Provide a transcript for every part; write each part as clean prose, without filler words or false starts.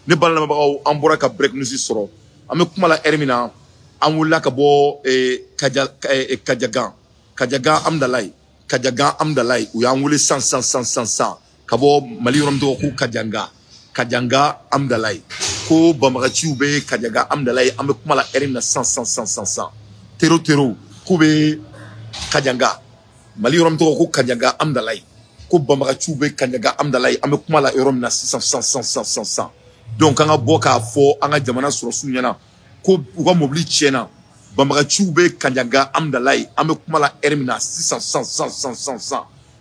ne balala bagaw an bɔra ka break news sɔrɔ an bɛ kuma la heure min na an wulila ka bɔ Kajagan Amdalaye u y'an wele san ka bɔ Mali yɔrɔ min tɔgɔ ko Kajanga Amdalaye ko banbagaciw bɛ Kajaga Amdalaye an bɛ kuma la heure min na san tero k'u bɛ Kajanga Mali yɔrɔ min tɔgɔ ko Kajanga Amdalaye ko banbagaciw bɛ Kajaga Amdalaye an bɛ kuma la yɔrɔ min na san donc an ka bɔ k'a fɔ an ka jamana sɔrɔsiw ɲɛna ko u ka mobili tiɲɛna banbagaciw bɛ Kajaga Amdalaye an bɛ kuma la heure min na san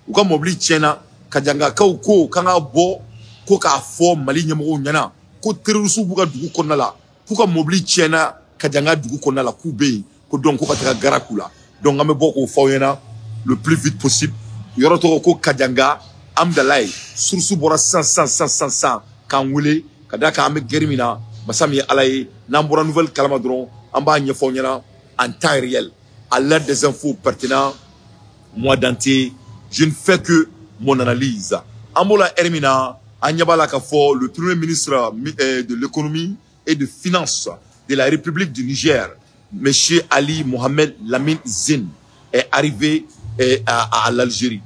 u ka mobili tiɲɛna Kajangakaw ko k'an ka bɔ ko k'a fɔ Mali ɲɛmɔgɔw ɲɛna ko terrorisiw b'u ka dugu kɔnɔna la k'u ka mobili tiɲɛna Kajanga dugu kɔnɔna la k'u bɛ yen ko donc ko ka taga gara k'u la donc an bɛ bɔ k'o fɔ aw ɲɛna le plus vite possible yɔrɔ tɔgɔ ko Kajanga Amdalaye source bɔra san k'an wele ka da kan an bɛ gɛrɛ min na masa min ye Ala ye n'an bɔra nouvelle kalama dɔrɔn an b'a ɲɛfɔ aw ɲɛna en temps réel à l'heure des infos pertinentes mois d'entier je ne fais que mon analyse an b'o la heure min na an ɲɛ b'a la k'a fɔ le premier ministre de l'économie et de finances de la République du Niger monsieur Ali Mohamed Lamine Zine est arrivé à l'Algérie.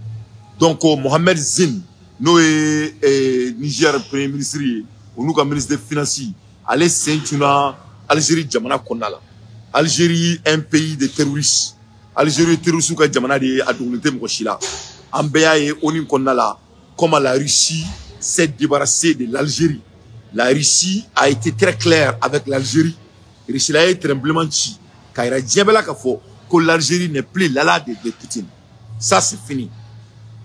Donc Mohamed Zine n'o est Niger premier ministre ou nous comme ministre des finances allez sentuna Algérie jamana konnala. Algérie un pays de terroristes. Algérie terroriste ka jamana de adulité mkoshila. Ambeya et onin konnala comment la Russie s'est débarrassée de l'Algérie. La Russie a été très claire avec l'Algérie. Russie a été tremblement chi. Kaira diabela kafo que l'Algérie n'est plus l'ala de Poutine. Ça c'est fini.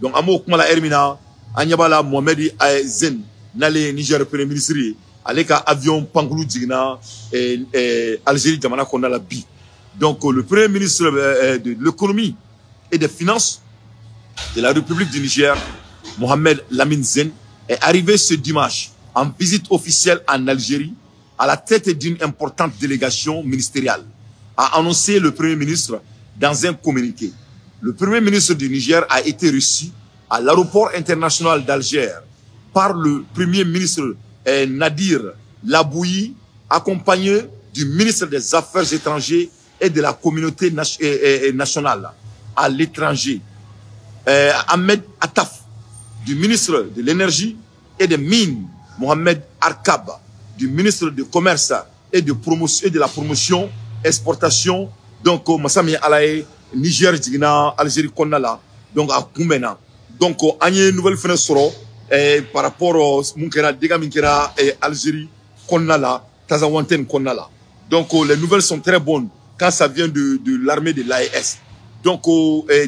Donc amo kumala hermina anyabala Mohamed Zine n'allait Niger premier ministre allait ka avion pangulu digna Algérie jamana konna la bi. Donc le premier ministre de l'économie et des finances de la République du Niger Mohamed Lamine Zine est arrivé ce dimanche en visite officielle en Algérie à la tête d'une importante délégation ministérielle, a annoncé le Premier ministre dans un communiqué. Le Premier ministre du Niger a été reçu à l'aéroport international d'Alger par le Premier ministre Nadir Labouyi, accompagné du ministre des Affaires étrangères et de la communauté nationale à l'étranger, Ahmed Attaf, du ministre de l'énergie et des mines, Mohamed Arkab, du ministre du commerce et de la promotion exportation. Donc Massami Alaye Niger Djigna Algérie Konnala donc à Koumena. Donc on une nouvelle fenêtre par rapport au Munkera Dega Minkera et Algérie Konnala Tazawanten Konnala. Donc les nouvelles sont très bonnes quand ça vient de l'armée de l'AES. Donc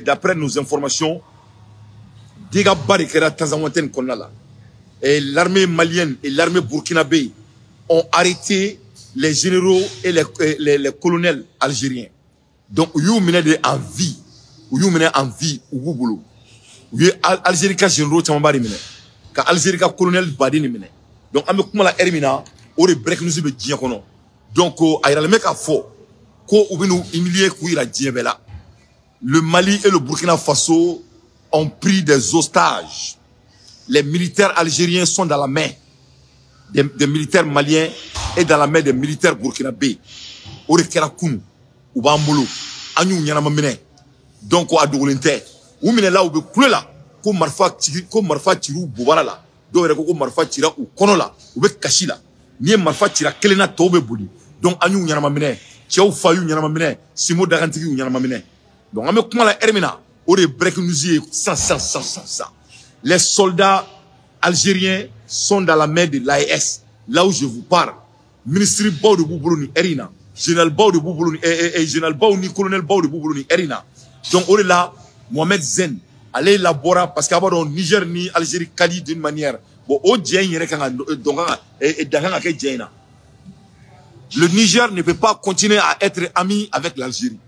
d'après nos informations Dega Barikera Tazawanten Konnala et l'armée malienne et l'armée burkinabé ont arrêté les généraux et les colonels algériens. Donc, ils ont mené en vie. Ils ont mené en vie au boulot. Ils ont Algérie ka généraux tamambari mené. Ka Algérie ka colonel badini mené. Donc, ame kuma la hermina, on est break nous be djien kono. Donc, ayra le mec a faux. Ko ubinu humilier kuira djien bela. Le Mali et le Burkina Faso ont pris des ostages. Les militaires algériens sont dans la main des militaires maliens et dans la main des militaires burkinabés. Ore kera kunu uba mbolo anyu nyana mamene donc o adolente ou mine la ube kule la ko marfa tiru bobara la do re ko marfa tira u kono la ube kashila ni marfa tira kelena tobe buli donc anyu nyana mamene chew fayu nyana mamene simo dagantigi nyana mamene donc ame kuma la hermina ore break news sans les soldats algériens sont dans la main de l'AES. Là où je vous parle, ministre Bao de Boubouloni Erina, général Bao de Boubouloni et général Bao ni colonel Bao de Boubouloni Erina. Donc on est là, Mohamed Zine, allez élaborer parce qu'avant Niger ni Algérie quali d'une manière. Bon, au le Niger ne peut pas continuer à être ami avec l'Algérie.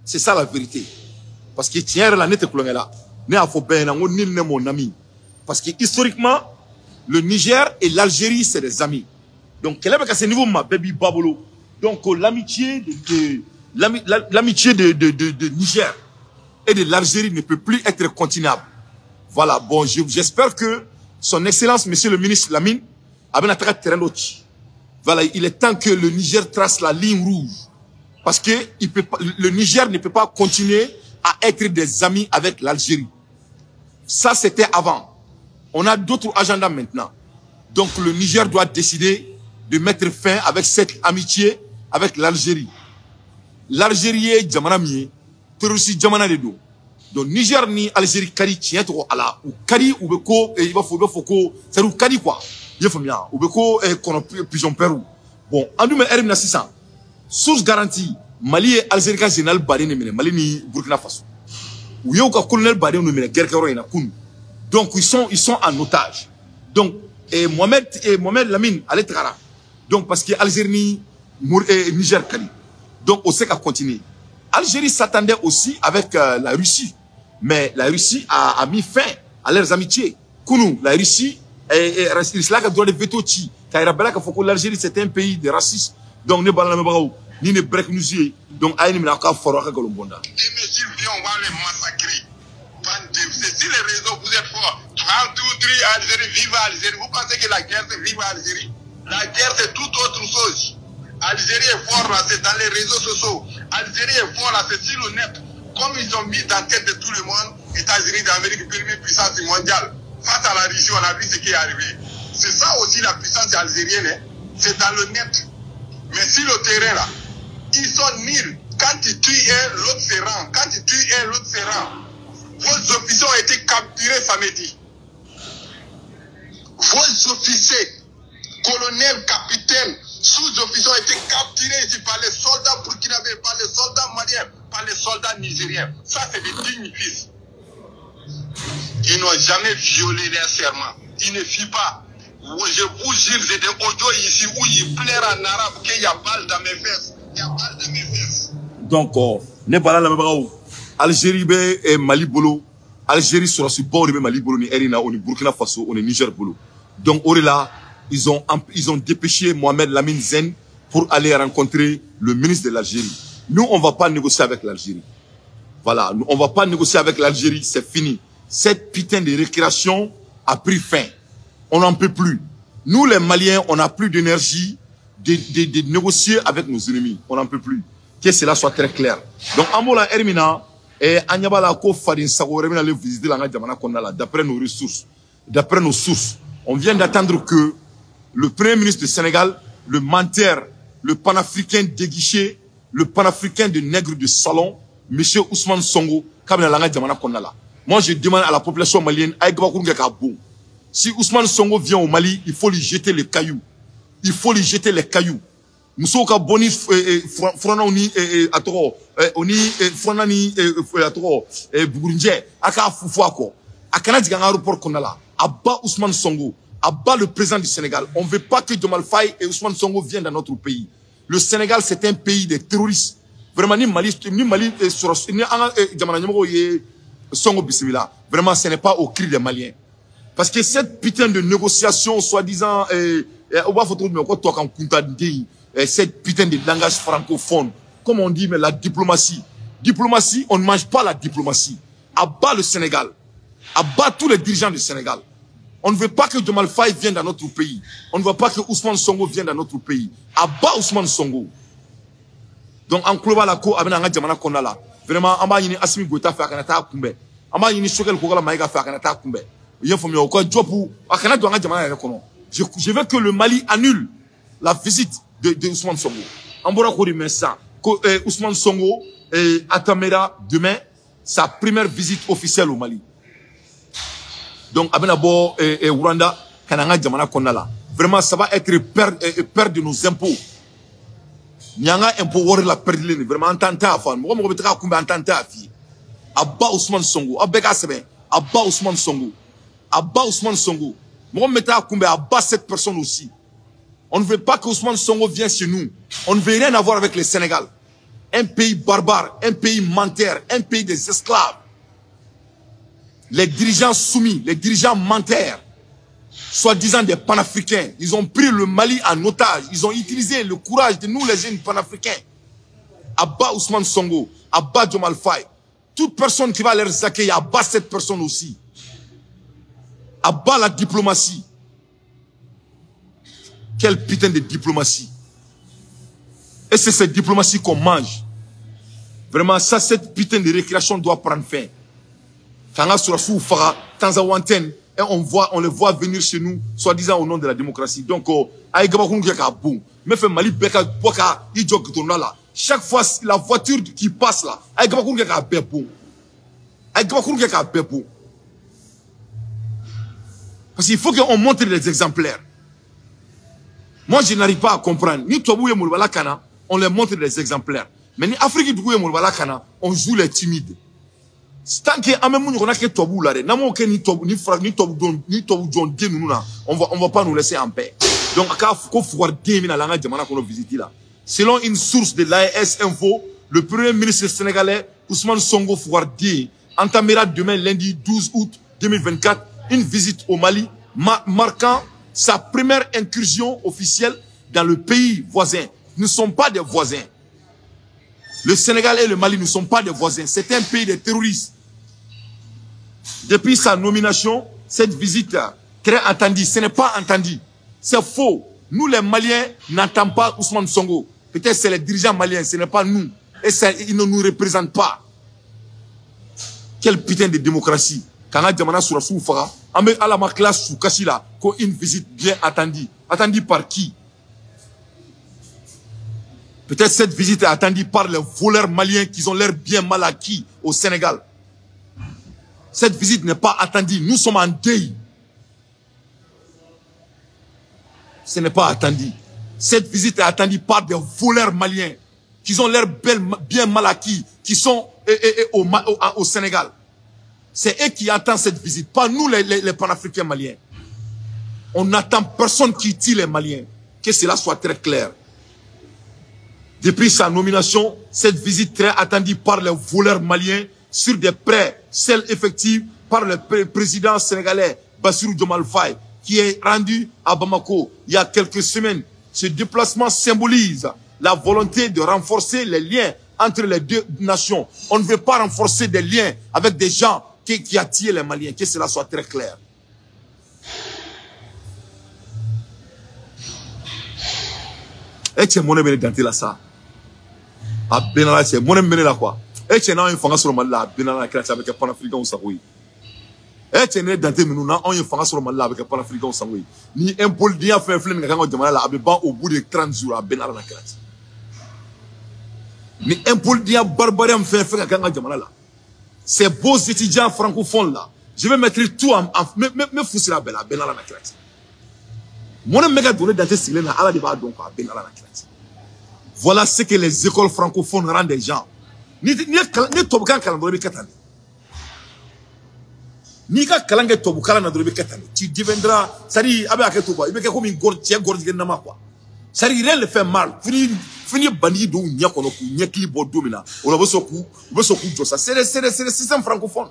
C'est ça la vérité. Parce que tiens la nette là, ne a faut bien on ni mon ami. Parce que historiquement, le Niger et l'Algérie, c'est des amis. Donc, quel est ce niveau, ma baby Babolo? Donc, l'amitié de Niger et de l'Algérie ne peut plus être continuable. Voilà, bon, j'espère que son Excellence, Monsieur le ministre Lamine, Voilà, il est temps que le Niger trace la ligne rouge. Parce que le Niger ne peut pas continuer à être des amis avec l'Algérie. Ça, c'était avant. On a d'autres agendas maintenant. Donc, le Niger doit décider de mettre fin avec cette amitié avec l'Algérie. L'Algérie est Djamanami, terroriste Djamana de do. Donc, Niger ni Algérie kari tiento ala ou kari ou beko il va faut c'est ou kari quoi. Il faut bien ou beko qu'on pigeon Pérou. Bon, en nous mais erm na 600. Source garantie Mali et Algérie kan général Bari ne Mali ni Burkina Faso. Ou yo ka colonel Bari no mene guerre kero ina kun. Donc ils sont en otage. Donc Mohamed Lamine allait trara. Donc parce que Algérie et Niger kari. Donc on sait qu'à continuer. Algérie s'attendait aussi avec la Russie. Mais la Russie a mis fin à leurs amitiés. Kounou, la Russie, il a le droit de veto. L'Algérie, c'était un pays de racistes. Donc, ne balance pas ni ne break nous. Donc, aïe, n'a qu'à faire un Golombonda. Et messieurs, on va les massacrer. C'est si les réseaux, vous êtes forts. 1, 2, 3, Algérie, vive Algérie. Vous pensez que la guerre, c'est vive Algérie? La guerre, c'est toute autre chose. Algérie est fort là, c'est dans les réseaux sociaux. Algérie est fort là, c'est sur le net. Comme ils ont mis dans la tête de tout le monde, États-Unis d'Amérique, première puissance mondiale. Face à la Russie, on a vu ce qui est arrivé. C'est ça aussi la puissance algérienne, hein? C'est dans le net. Mais sur le terrain là, ils sont nuls. Quand ils tuent un, l'autre se rend. Quand ils tuent un, l'autre se rend. Vos officiers ont été capturés samedi. Vos officiers, colonels, capitaines, sous-officiers ont été capturés ici par les soldats burkinabés, par les soldats maliens, par les soldats nigériens. Ça, c'est des dignes fils. Ils n'ont jamais violé leur serment. Ils ne fuient pas. Je vous jure, j'ai des audios ici où ils pleurent en arabe qu'il y a balle dans mes fesses. Il y a balle dans mes fesses. Donc, ne pas la même Algérie et Mali bolo. Algérie sera sur bord de Mali bolo ni Erina, on est Burkina Faso, on est Niger bolo. Donc, là, ils ont dépêché Mohamed Lamine Zen pour aller rencontrer le ministre de l'Algérie. Nous, on ne va pas négocier avec l'Algérie. Voilà, on ne va pas négocier avec l'Algérie, c'est fini. Cette putain de récréation a pris fin. On n'en peut plus. Nous, les Maliens, on n'a plus d'énergie de négocier avec nos ennemis. On n'en peut plus. Que cela soit très clair. Donc, Amola Hermina, et Anyabala Ko Fadin Sago, Hermina, aller visiter la Jamana Kondala, d'après nos ressources, d'après nos sources. On vient d'attendre que le Premier ministre du Sénégal, le menteur, le panafricain déguiché, le panafricain de nègre de salon, M. Ousmane Sonko, moi je demande à la population malienne, si Ousmane Sonko vient au Mali, il faut lui jeter les cailloux. Il faut lui jeter les cailloux. Moussouka boni franani atoro oni franani atoro bugurunje aka fufu ako akana diganga aéroport konala abba Ousmane Sonko abba le président du Sénégal. On ne veut pas que Diomaye Faye et Ousmane Sonko viennent dans notre pays. Le Sénégal, c'est un pays de terroristes. Vraiment, ni Mali, vraiment, ce n'est pas au cri des Maliens. Parce que cette putain de négociation, soi-disant, cette putain de langage francophone, comme on dit, mais la diplomatie. Diplomatie, on ne mange pas la diplomatie. Abat le Sénégal. Abat tous les dirigeants du Sénégal. On ne veut pas que Diomaye Faye vienne dans notre pays. On ne veut pas que Ousmane Sonko vienne dans notre pays. Abat Ousmane Sonko. Donc, en Kouba la ko, avec Jamana Kondala. Vraiment, on va y Assimi Gouta faire un attaque kumbe. On va y Chokel Kogola Maïga faire un attaque kumbe. Il faut mieux quoi, Djopou, Akana doit Jamana Rekono. Je veux que le Mali annule la visite de Ousmane Sonko. En Bora Kouri ça. Ousmane Sonko Atamera demain, sa première visite officielle au Mali. Donc, Abenabo et Rwanda, Kananga Jamana Kondala. Vraiment, ça va être perdre de nos impôts. Nyanga impôt wori la perdre vraiment entente à faire. Moi, je vais te combien entente à faire. Abba Ousmane Sonko, Abba Sebe, Abba Ousmane Sonko, Abba Ousmane Sonko. Moi, je vais te combien Abba cette personne aussi. On ne veut pas que Ousmane Sonko vienne chez nous. On ne veut rien avoir avec le Sénégal. Un pays barbare, un pays menteur, un pays des esclaves. Les dirigeants soumis, les dirigeants menteurs, soi-disant des panafricains, ils ont pris le Mali en otage. Ils ont utilisé le courage de nous, les jeunes panafricains. Abba Ousmane Sonko, Abba Diomaye Faye. Toute personne qui va les accueillir, Abba cette personne aussi. Abba la diplomatie. Quelle putain de diplomatie. Et c'est cette diplomatie qu'on mange. Vraiment, ça, cette putain de récréation doit prendre fin. Quand on sur sous Fara, Tanzawanten, et on les voit venir chez nous, soi-disant au nom de la démocratie. Donc, mais fait Mali Beka Boka, là. Chaque fois, la voiture qui passe là, parce qu'il faut qu'on montre les exemplaires. Moi, je n'arrive pas à comprendre. Ni Tobou et Moulbala Kana, on les montre des exemplaires. Mais ni Afrique du et Moulbala Kana, on joue les timides. Tant que on a que Tobou là, ni Tobou on va pas nous laisser en paix. Donc, selon une source de l'AES Info, le premier ministre sénégalais, Ousmane Sonko Fouardi, entamera demain lundi 12 août 2024 une visite au Mali, marquant sa première incursion officielle dans le pays voisin. Nous ne sommes pas des voisins. Le Sénégal et le Mali ne sont pas des voisins. C'est un pays de terroristes. Depuis sa nomination, cette visite très attendue, ce n'est pas entendu. C'est faux. Nous, les Maliens, n'entendons pas Ousmane Sonko. Peut-être c'est les dirigeants maliens, ce n'est pas nous. Et ça, ils ne nous représentent pas. Quelle putain de démocratie. Quand on a demandé sur la soufara, on met à la classe sous Kachila, une visite bien attendue. Attendue par qui? Peut-être cette visite est attendue par les voleurs maliens qui ont l'air bien mal acquis au Sénégal. Cette visite n'est pas attendue. Nous sommes en deuil. Ce n'est pas attendu. Cette visite est attendue par des voleurs maliens qui ont l'air bien mal acquis, qui sont au Sénégal. C'est eux qui attendent cette visite, pas nous les panafricains maliens. On n'attend personne qui tue les Maliens. Que cela soit très clair. Depuis sa nomination, cette visite très attendue par les voleurs maliens sur des prêts, celle effective par le président sénégalais Bassirou Diomaye Faye, qui est rendu à Bamako il y a quelques semaines. Ce déplacement symbolise la volonté de renforcer les liens entre les deux nations. On ne veut pas renforcer des liens avec des gens qui attirent les Maliens. Que cela soit très clair. Et tu es mon ami dans là ça. À Benala, c'est mon ami là quoi. Et tu es dans une fanga sur le Mali là, Benala qui est avec un panafricain au Saoui. Et tu es né dans tes menus là, on y fanga sur le Mali là avec un panafricain au Saoui. Ni un pôle d'y a fait un film quand on demande là, avec ban au bout de 30 jours à Benala la classe. Ni un pôle d'y a barbarien fait un film quand on demande là. Ces beaux étudiants francophones là, je vais mettre tout en me fousser la Benala la classe. Mon ami m'a donné dans tes sigles là, à la débat donc à Benala la classe. Voilà ce que les écoles francophones rendent des gens. Ni tobukan kalandori katani. Ni ka kalange tobukala na dorobe katani. Tu deviendras, ça dit abe aketoba, ibe comme une gortie gorgie nama quoi. Ça dit rien le fait mal. Fini bandi do nya kono ku nya klibo domina. On a besoin de ça. C'est le système francophone.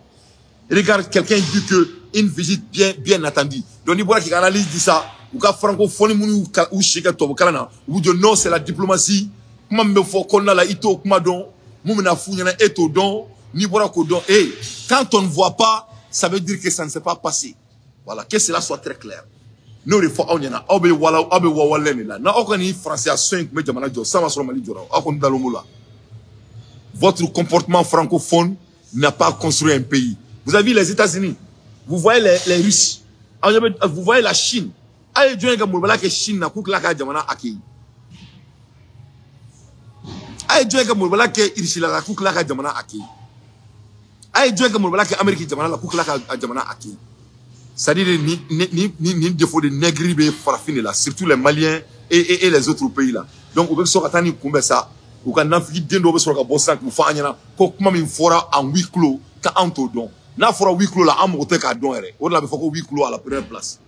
Regarde, quelqu'un dit que une visite bien attendue. Donc, il y a qui analyse dit ça. Ou ka francophonie ou chika tobukala na. Ou de non, c'est la diplomatie. Comment me faut qu'on a la ito kuma don. Moumena founyana eto don. Ni voilà ko don. Et quand on ne voit pas, ça veut dire que ça ne s'est pas passé. Voilà, que cela soit très clair. Nous, il faut on y en a. Obe wawalen là. Na okani français à 5 mais jamana jo. Ça va sur le Mali jora. Akon dalomula. Votre comportement francophone n'a pas construit un pays. Vous avez vu les États-Unis. Vous voyez les Russes. Vous voyez la Chine. Aïe, Dieu nga mulbala ke Chine na kukla ka jamana akei. Aïe, Dieu nga mulbala ke irishila la kukla ka jamana akei. Aïe, Dieu nga mulbala ke Amérique jamana la kukla ka jamana akei. C'est-à-dire ni défaut de négribe farafine là, surtout les Maliens et les autres pays là. Donc on veut que tani kumbe ça. Ou quand n'afiki dendo be soka bossa ku fa anyana ko kuma min fora en huis clos ka anto don. Na fora huis clos là am hotel ka don ere. On la be foko huis clos à la première place.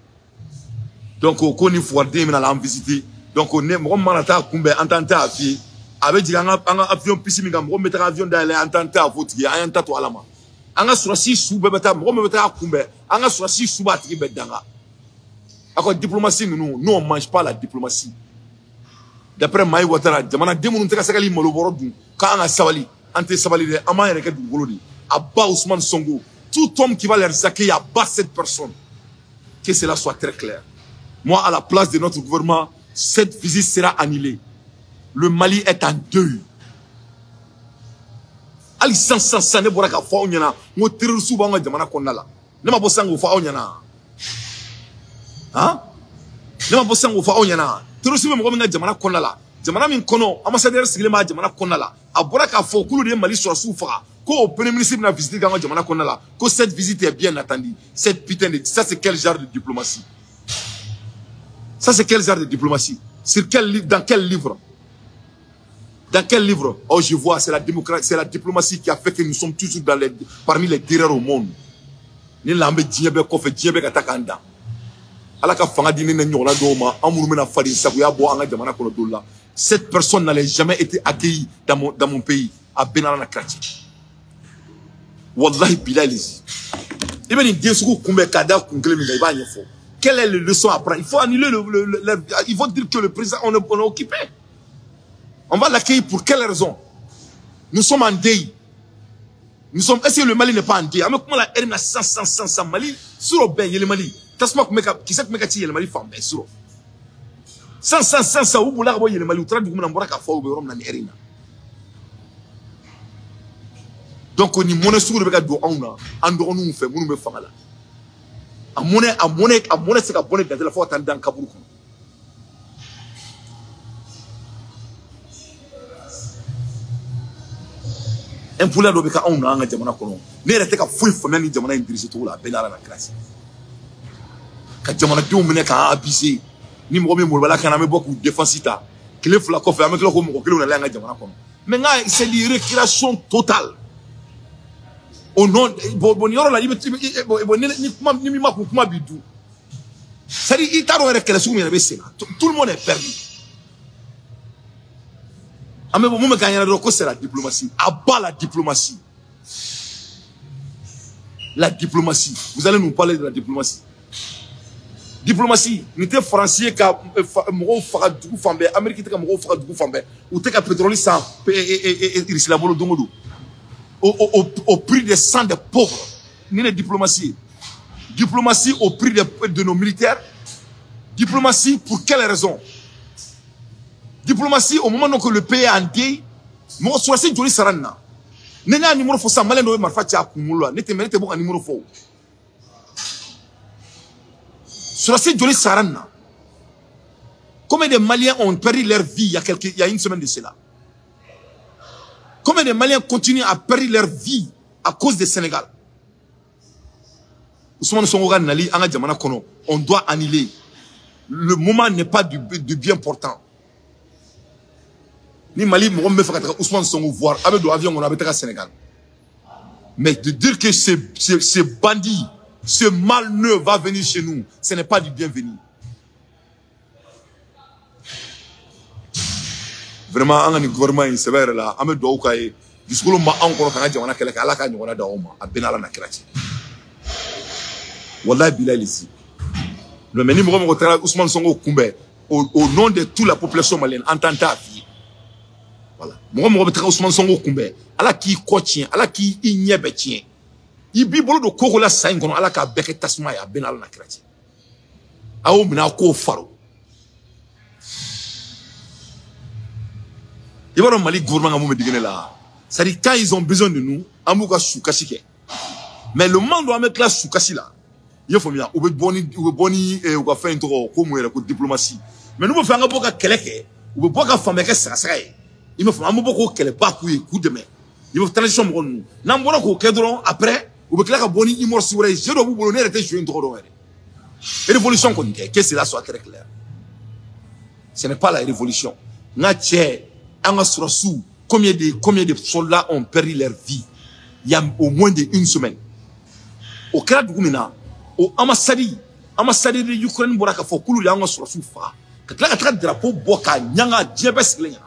Donc on ni Fouardé mais la visiter. Donc on est mo manata kumbe entente à fi avec diganga avion pisimi ngam mo mettre avion dans les entente à foti ya anta to alama. Anga surasi sou bebeta mo bebeta kumbe anga surasi sou batri bedanga. Ako diplomatie nous on mange pas la diplomatie. D'après Maï Ouattara, jamana demu nteka sakali moloboro dun ka anga sabali ante sabali de ama yere ke du golodi abba Ousmane Sonko tout homme qui va les saquer abat cette personne. Que cela soit très clair. Moi à la place de notre gouvernement Cette visite sera annulée. Le Mali est en deuil. Ali sans ne bora ka fa onyana mo terroriste ba nga jamana konnala ne ma bosango fa onyana hein ne ma bosango fa onyana terroriste mo nga jamana konnala jamana min kono ambassadeur sigile ma jamana konnala a bora ka fa kulu de Mali sur soufa ko au premier ministre na visiter nga jamana konnala ko cette visite est bien attendue. Cette putain de ça c'est quel genre de diplomatie? Ça c'est quel genre de diplomatie? Sur quel livre, dans quel livre? Dans quel livre? Oh, je vois, c'est la démocratie, c'est la diplomatie qui a fait que nous sommes toujours parmi les derniers au monde. Ni lambe djebe kofe djebe katakanda. Alaka fanga dine na nyola doma, amuru mena fadi sabuya bo anga jamana kono dolla. Cette personne n'allait jamais été accueillie dans mon pays, à Benara na Krati. Wallahi bilalizi. Ibeni desuku kumbe kada kungle mi iba nyefo. Quelle est la leçon à prendre? Il faut annuler il faut dire que le président on est occupé. On va l'accueillir pour quelle raison? Nous sommes en deuil. Nous sommes. Est-ce que le Mali n'est pas en deuil? Mais comment la haine a 100 Mali sur le ben, il y a le Mali. Qui sait que il y a le Mali femme sur 100 où vous l'avez il y a le Mali. Outra du coup n'importe quoi faut ouvrir na erina. Donc on y monnaie sur le bega do auna. Ando nous fait, nous me fanga là. A monnaie c'est que bonne dans la fois attendre dans Kaboul. Un poulet d'obéka on a un jamana kono. Ne rete ka fouille famille ni jamana indiriser tout la Benara na classe. Ka jamana bi o mene ka abusé. Ni mo mo bala kana me beaucoup défensita. Kile fula ko fe avec le ko mo kile na la jamana kono. Mais nga c'est la récréation totale. Au nom bon yoro la liberté ni mi ma kuma bidu. C'est dit itaro récréation mi na be sena. Tout le monde est perdu. C'est la diplomatie. Abat la diplomatie. La diplomatie. Vous allez nous parler de la diplomatie. Diplomatie. Nous sommes français qui ont fait Amérique qui ont fait ou qui ont pétrolier sans au prix des sang des pauvres. Ni la diplomatie. Diplomatie au prix de nos militaires. Diplomatie pour quelle raison? Diplomatie au moment où le pays est en deuil, moi soit c'est joli sarana. N'ayant un numéro faux, ça malin de marfatia kumula. N'était mérité bon un numéro faux. Soit c'est joli sarana. Combien de Maliens ont perdu leur vie il y a une semaine de cela? Combien de Maliens continuent à perdre leur vie à cause du Sénégal? Ousmane Sonko Nali, Anga Djamana Kono, on doit annuler. Le moment n'est pas du bien portant. Ni Mali, on me fait Ousmane Sonko voir avec l'avion, on avait au Sénégal. Mais de dire que ce bandit, ce malneux va venir chez nous, ce n'est pas du bienvenu. Vraiment, un gouvernement il sévère là, on me doit au cahier. Jusqu'au moment où on a dit on a quelqu'un à la cagne, on a d'auma, à Benala na Krati. Wallah Bilal ici. Le ministre Ousmane Sonko Koumbe, au nom de toute la population malienne, entend ta vie. Voilà. Moi, Ousmane Sonko Koumbe, ala qui coachien, ala qui ignebe tien. Il bibolo de Korola Saingon, ala ka beke tasma ya Benal na Krati. Aou mina ko faro. Il va dans Mali gouvernement à me là. Ça dit quand ils ont besoin de nous, amouka soukashike. Mais le monde doit mettre là soukashi là. Il faut bien, ou boni et ou va faire un tour comme la diplomatie. Mais nous me faisons beaucoup de keleke, ou beaucoup de femmes qui ça. Il me faut un beaucoup de bakoué, coup de main. Il me faut transition pour nous. N'importe quoi kedron après, ou bien que boni immor sur les je dois vous bonner et jouer une drogue. Révolution qu'on dit, que cela soit très clair. Ce n'est pas la révolution. Natché, Angasurasu, combien de soldats ont perdu leur vie? Il y a au moins d'une semaine. Au cas de Goumina, au ambassade de l'Ukraine, Boraka Fokulu, Angasurasu fa. Que là, la drapeau Boka, Nyanga, Djebes, Léna.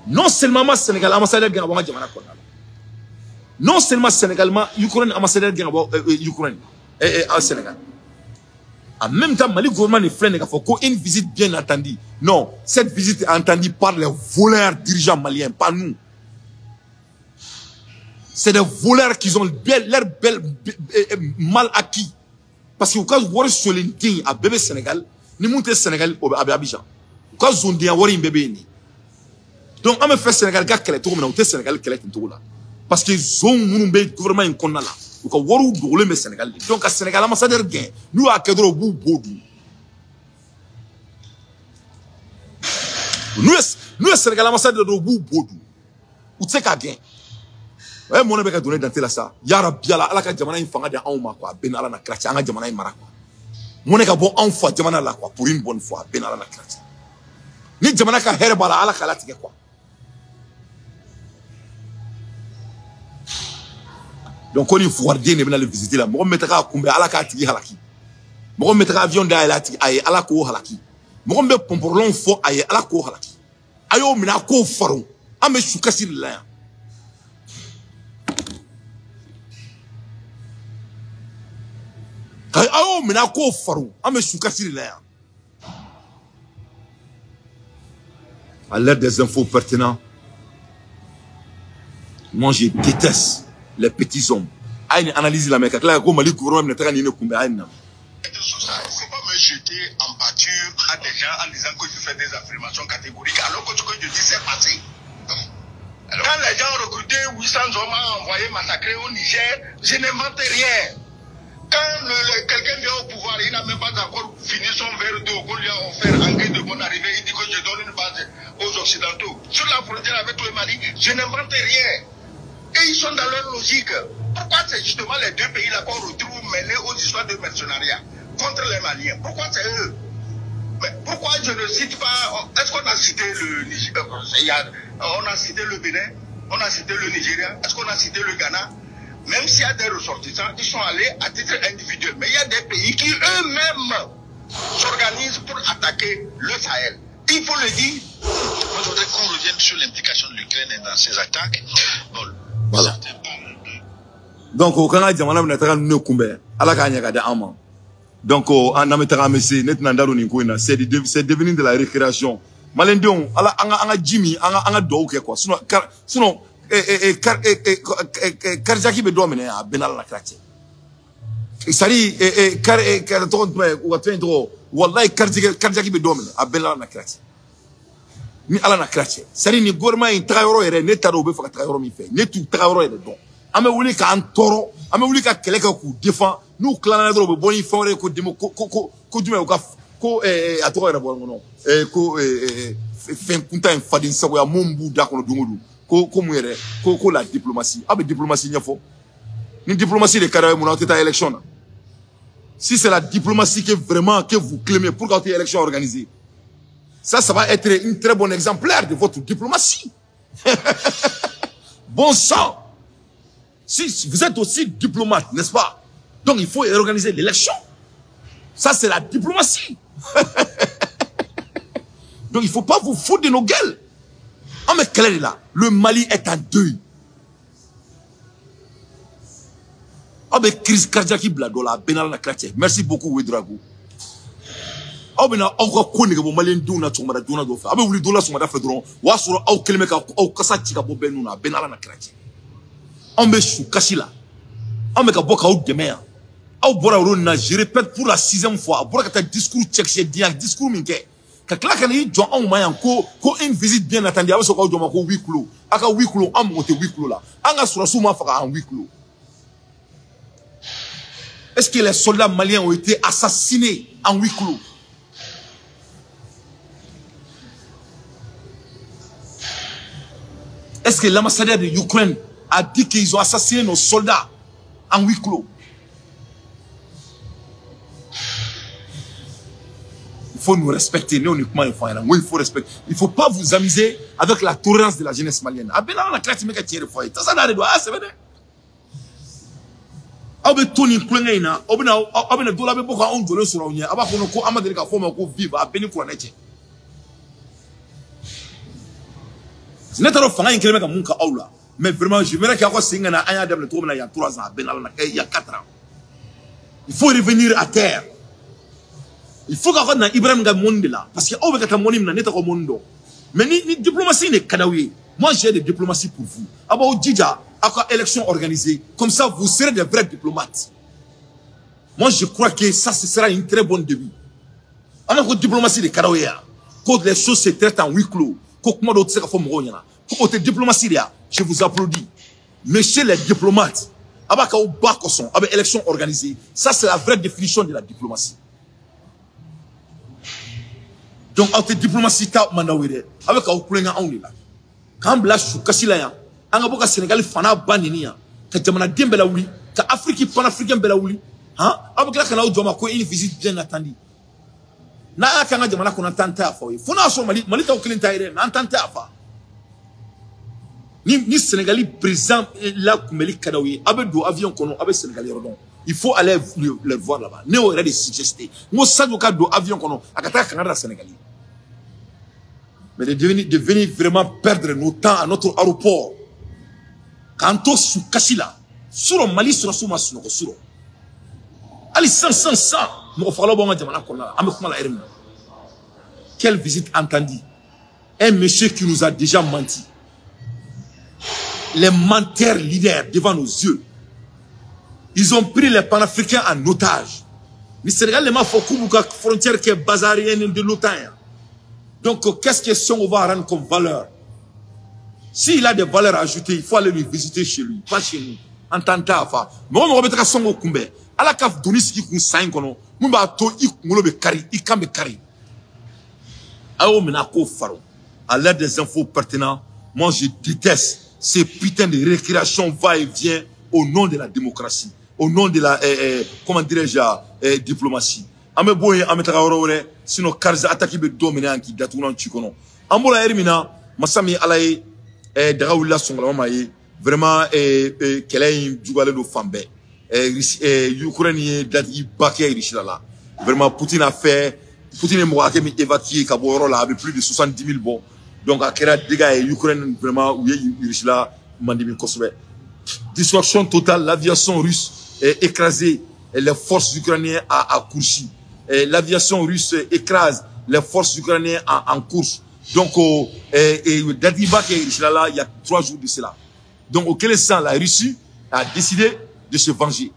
Non seulement Sénégal, ambassadeur Gabon, non seulement Sénégal, Ukraine, ambassadeur Gabon, Ukraine, et Sénégal. En même temps, Mali gouvernement est freine, il faut une visite bien attendue. Non, cette visite est entendue par les voleurs dirigeants maliens, pas nous. C'est des voleurs qui ont l'air mal acquis. Parce que quand vous voyez sur LinkedIn à bébé Sénégal, ni mun te Sénégal o be Abidjan ko zondiya wari mbebe ni donc on me fait Sénégal ga kele to ko na Sénégal kele tin to la parce que zone munu be gouvernement in konna la ko waru dogole me Sénégal donc a Sénégal ambassadeur gain nous a kedro bu bodu nous Sénégal ambassadeur do bu bodu ou tse ka gain ouais mon be ka donner dans tel ça ya rabbi ala ka jamana in fanga de anw ma quoi ben ala na kracha anga jamana in mara quoi mon ka bon en fois jamana la quoi pour une bonne fois ben ala na kracha ni jamana ka herbala ala kala tike quoi donc on y voir bien le visiter là mo metaka kumbe ala ka tigi halaki mo metaka avion da ala tigi ay ala ko halaki mo be pomporlon fo ay ala ko halaki ayo mina ko faro ame shukasi la ayo mina ko faro ame shukasi la à l'aide des infos pertinents moi je déteste les petits hommes. Aïe, analyse la mec. Là, comme Mali gouvernement ne traîne ni kumbe aïe. C'est pas me jeter en pâture à des gens en disant que je fais des affirmations catégoriques alors que ce que je dis c'est passé. Alors, quand les gens ont recruté 800 hommes à envoyer massacrer au Niger, je n'invente rien. Quand quelqu'un vient au pouvoir, il n'a même pas encore fini son verre d'eau qu'on lui a offert en guise de bonne arrivée, il dit que je donne une base aux Occidentaux. Sur la frontière avec le Mali, je n'invente rien. Et ils sont dans leur logique. Pourquoi c'est justement les deux pays-là qu'on retrouve mêlés aux histoires de mercenariat contre les Maliens? Pourquoi c'est eux? Mais pourquoi je ne cite pas... Est-ce qu'on a cité le Niger? On a cité le Bénin, on a cité le Nigeria, est-ce qu'on a cité le Ghana? Même s'il y a des ressortissants, ils sont allés à titre individuel. Mais il y a des pays qui eux-mêmes s'organisent pour attaquer le Sahel. Il faut le dire. Moi, je voudrais qu'on revienne sur l'implication de l'Ukraine dans ces attaques. Bon, voilà. Donc, au Canada, jamana mnataka ne kumbe ala ka nya kada ama. Donc, en ametaka mesi net nandaro ni ko ina c'est devenu de la récréation. Malendion ala anga Jimmy anga do ke quoi. Sinon karjaki be do mena a benal la krache. Sari kar to ou atento wallahi karjaki be do mena a benal la krache. Ni ala na krache. Sari ni gouvernement in trayoro ere ne taro be fa trayoro mi fe. Ne tu trayoro ere don. Ame wuli ka antoro, ame wuli ka keleka ku défend. Nous clan na do be boni fore ko demo ko dume ko atoro ere bon non. Ko fen kunta en fadin sabo ya mombu da ko dungudu. Ko mu ere ko la diplomatie. Abe diplomatie nyafo. Ni diplomatie de karawe mu na teta élection na. Si c'est la diplomatie que vraiment que vous clamez pour quand il y a élection organisée. Ça va être un très bon exemplaire de votre diplomatie. Bon sang. Si vous êtes aussi diplomate, n'est-ce pas? Donc il faut organiser l'élection. Ça c'est la diplomatie. Donc il ne faut pas vous foutre de nos gueules. On met clair là. Le Mali est en deuil. On met crise cardiaque blado là. Benal na krache. Merci beaucoup Ouedraogo. On met encore connaît que Malien douna tsomara douna dofa. On met doula tsomara fait drôle. Wa sura au kelme ka au kasa tika bo benuna benala na krache. On met chou kashila. On met ka boka ou demain. Au bora rona, je répète pour la 6e fois. Bora ka ta discours check chez dia discours minke. Ka klaka ni jo on mayan ko une visite bien attendue avec ce ko jo mako 8 clos. Aka 8 clos am monter 8 clos là. Anga sura souma faka en 8 clos. Est-ce que les soldats maliens ont été assassinés en 8 clos? Est-ce que l'ambassadeur de l'Ukraine a dit qu'ils ont assassiné nos soldats en 8 clos? Il faut nous respecter, nous uniquement il faut respecter. Il ne faut pas vous amuser avec la tolérance de la jeunesse malienne. Ah ben là, on a classé mec à tirer foyer. Ça n'a pas c'est vrai. Ah ben Tony Koulengaina, ah ben dola be boka on dole sur la ah ben qu'on ko amadeli ka forme ko vivre, ah ben ni kouleneche. Ce n'est pas fanga inkeleme ka munka aula. Mais vraiment, je verrais qu'il y a quoi singa na aya dem le tour il y a 3 ans, il y a 4 ans. Il faut revenir à terre. Il faut qu'on ait Ibrahim Gamondi là. Parce que on veut que ta monim na neta ko mondo. Mais ni diplomatie n'est kadawi. Moi j'ai des diplomaties pour vous. Aba Djidja, aka élection organisée. Comme ça vous serez des vrais diplomates. Moi je crois que ça ce sera une très bonne début. On a une diplomatie de Karaouya. Quand les choses se traitent en huis clos, quand on a d'autres côté diplomatie, je vous applaudis. Monsieur les diplomates, avec une élection organisée, ça c'est la vraie définition de la diplomatie. Donc, entre diplomatie, avec un problème en là. Quand on a sous Kassila, on a Sénégal, Fana Baninia, que Jamana Dimbelaouli, que Afrique panafricain Belaouli, hein, avec la Canal Domako, une visite bien attendue. Na kanga jamana kuna tante afa we fona so malita oklinta ire na tante afa ni Sénégalais président là kumeli kadawi abe do avion kono abe Sénégalais rodon il faut aller le voir là-bas ne aurait de suggester mo sadio ka do avion kono akata kanga Sénégalais mais de venir vraiment perdre nos temps à notre aéroport quand on sous Kassila sur Mali sur suma sur ali 100 quelle visite entendue. Un monsieur qui nous a déjà menti. Les menteurs leaders devant nos yeux. Ils ont pris les panafricains en otage. Le Sénégal n'est pas frontière qui est bazarienne de l'OTAN. Donc, qu'est-ce que si on va rendre comme valeur? S'il a des valeurs ajoutées, il faut aller lui visiter chez lui, pas chez nous. En tant qu'affaire. Mais on va mettre son au kumbe. À la cave Donis qui kun sain kono, mumba to ikumulo be kari, ikambe kari. Ao menako faro. À l'aide des infos pertinents, moi je déteste ces putains de récréation va-et-vient au nom de la démocratie, au nom de la comment dirais-je diplomatie. Ame boye ame tarawore, sinon karza ataki be dominer anki datunan chikono. Ambola erimina, masami alaye darawilla songla mamaye, vraiment kelen jugale do fambe. Ukraine dati baké richilala. Vraiment Poutine a fait Poutine m'a évacué Kaboro là avec plus de 70 000 bons. Donc à créer des gars Ukraine vraiment où richila mandimi kosbe. Destruction totale, l'aviation russe est écrasée et les forces ukrainiennes à Kourchi. L'aviation russe écrase les forces ukrainiennes en course. Donc dati baké richilala il y a 3 jours de cela. Donc au quel sens la Russie a décidé de se venger.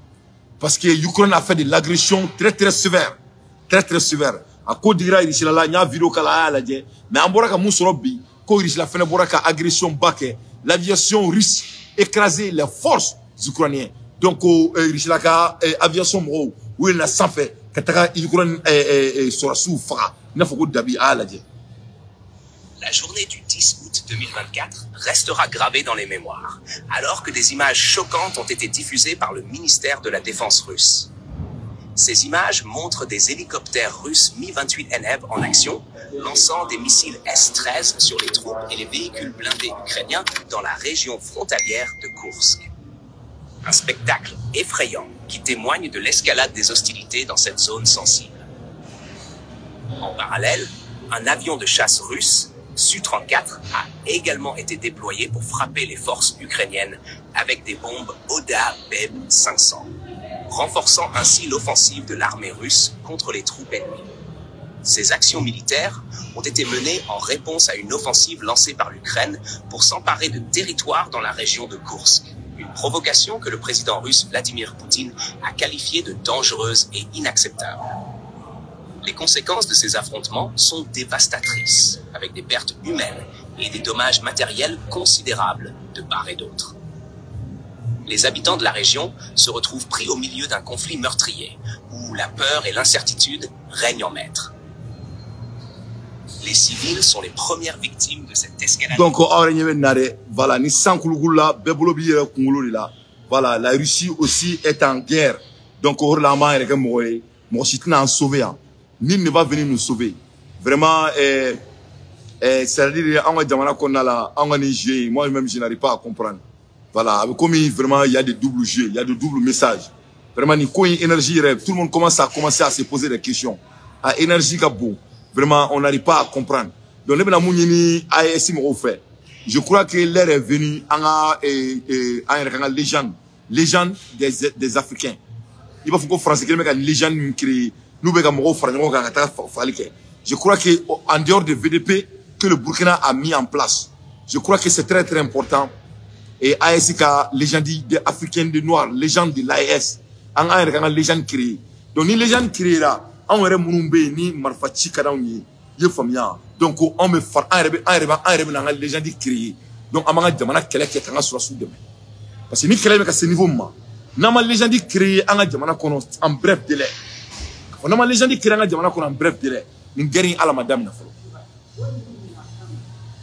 Parce que l'Ukraine a fait de l'agression très sévère. Très sévère. À cause de la Russie, il y a une vidéo qui a été mais en Boraka Moussorobi, quand il a fait une agression baké, l'aviation russe écrasé les forces ukrainiennes. Donc, l'aviation où il n'a sans fait, que l'Ukraine sera sous phare. Il faut que la journée du 10 août 2024 restera gravée dans les mémoires, alors que des images choquantes ont été diffusées par le ministère de la Défense russe. Ces images montrent des hélicoptères russes Mi-28NF en action, lançant des missiles S-13 sur les troupes et les véhicules blindés ukrainiens dans la région frontalière de Koursk. Un spectacle effrayant qui témoigne de l'escalade des hostilités dans cette zone sensible. En parallèle, un avion de chasse russe Su-34 a également été déployé pour frapper les forces ukrainiennes avec des bombes Oda-Beb 500, renforçant ainsi l'offensive de l'armée russe contre les troupes ennemies. Ces actions militaires ont été menées en réponse à une offensive lancée par l'Ukraine pour s'emparer de territoires dans la région de Koursk, une provocation que le président russe Vladimir Poutine a qualifiée de dangereuse et inacceptable. Les conséquences de ces affrontements sont dévastatrices, avec des pertes humaines et des dommages matériels considérables de part et d'autre. Les habitants de la région se retrouvent pris au milieu d'un conflit meurtrier, où la peur et l'incertitude règnent en maître. Les civils sont les premières victimes de cette escalade. Donc, voilà, voilà, la Russie aussi est en guerre. Donc, nul ne va venir nous sauver. Vraiment, c'est-à-dire, moi-même, je n'arrive pas à comprendre. Voilà, comme vraiment, il y a des doubles jeux, il y a de doubles messages. Vraiment, énergie rêve. Tout le monde commence à se poser des questions. À énergie bon. Vraiment, on n'arrive pas à comprendre. Donc, je crois que l'heure est venue à une légende des Africains. Il va falloir que français une légende créée. Je crois qu'en dehors de VDP que le Burkina a mis en place, je crois que c'est très important. Et ASK, légende des Africains, des Noirs, légende de l'AES, en une légende créée. Donc, une légende créée là, on aurait mounumbe ni marfachi kadauni ye famia donc on me far en rebe les gens dit créer donc amanga jamana kele ke kanga sur sous demain parce que ni kele ka ce niveau ma nama les gens dit créer anga jamana kono en bref délai nama les gens dit créer anga jamana kono en bref délai ni guérir à la madame na folo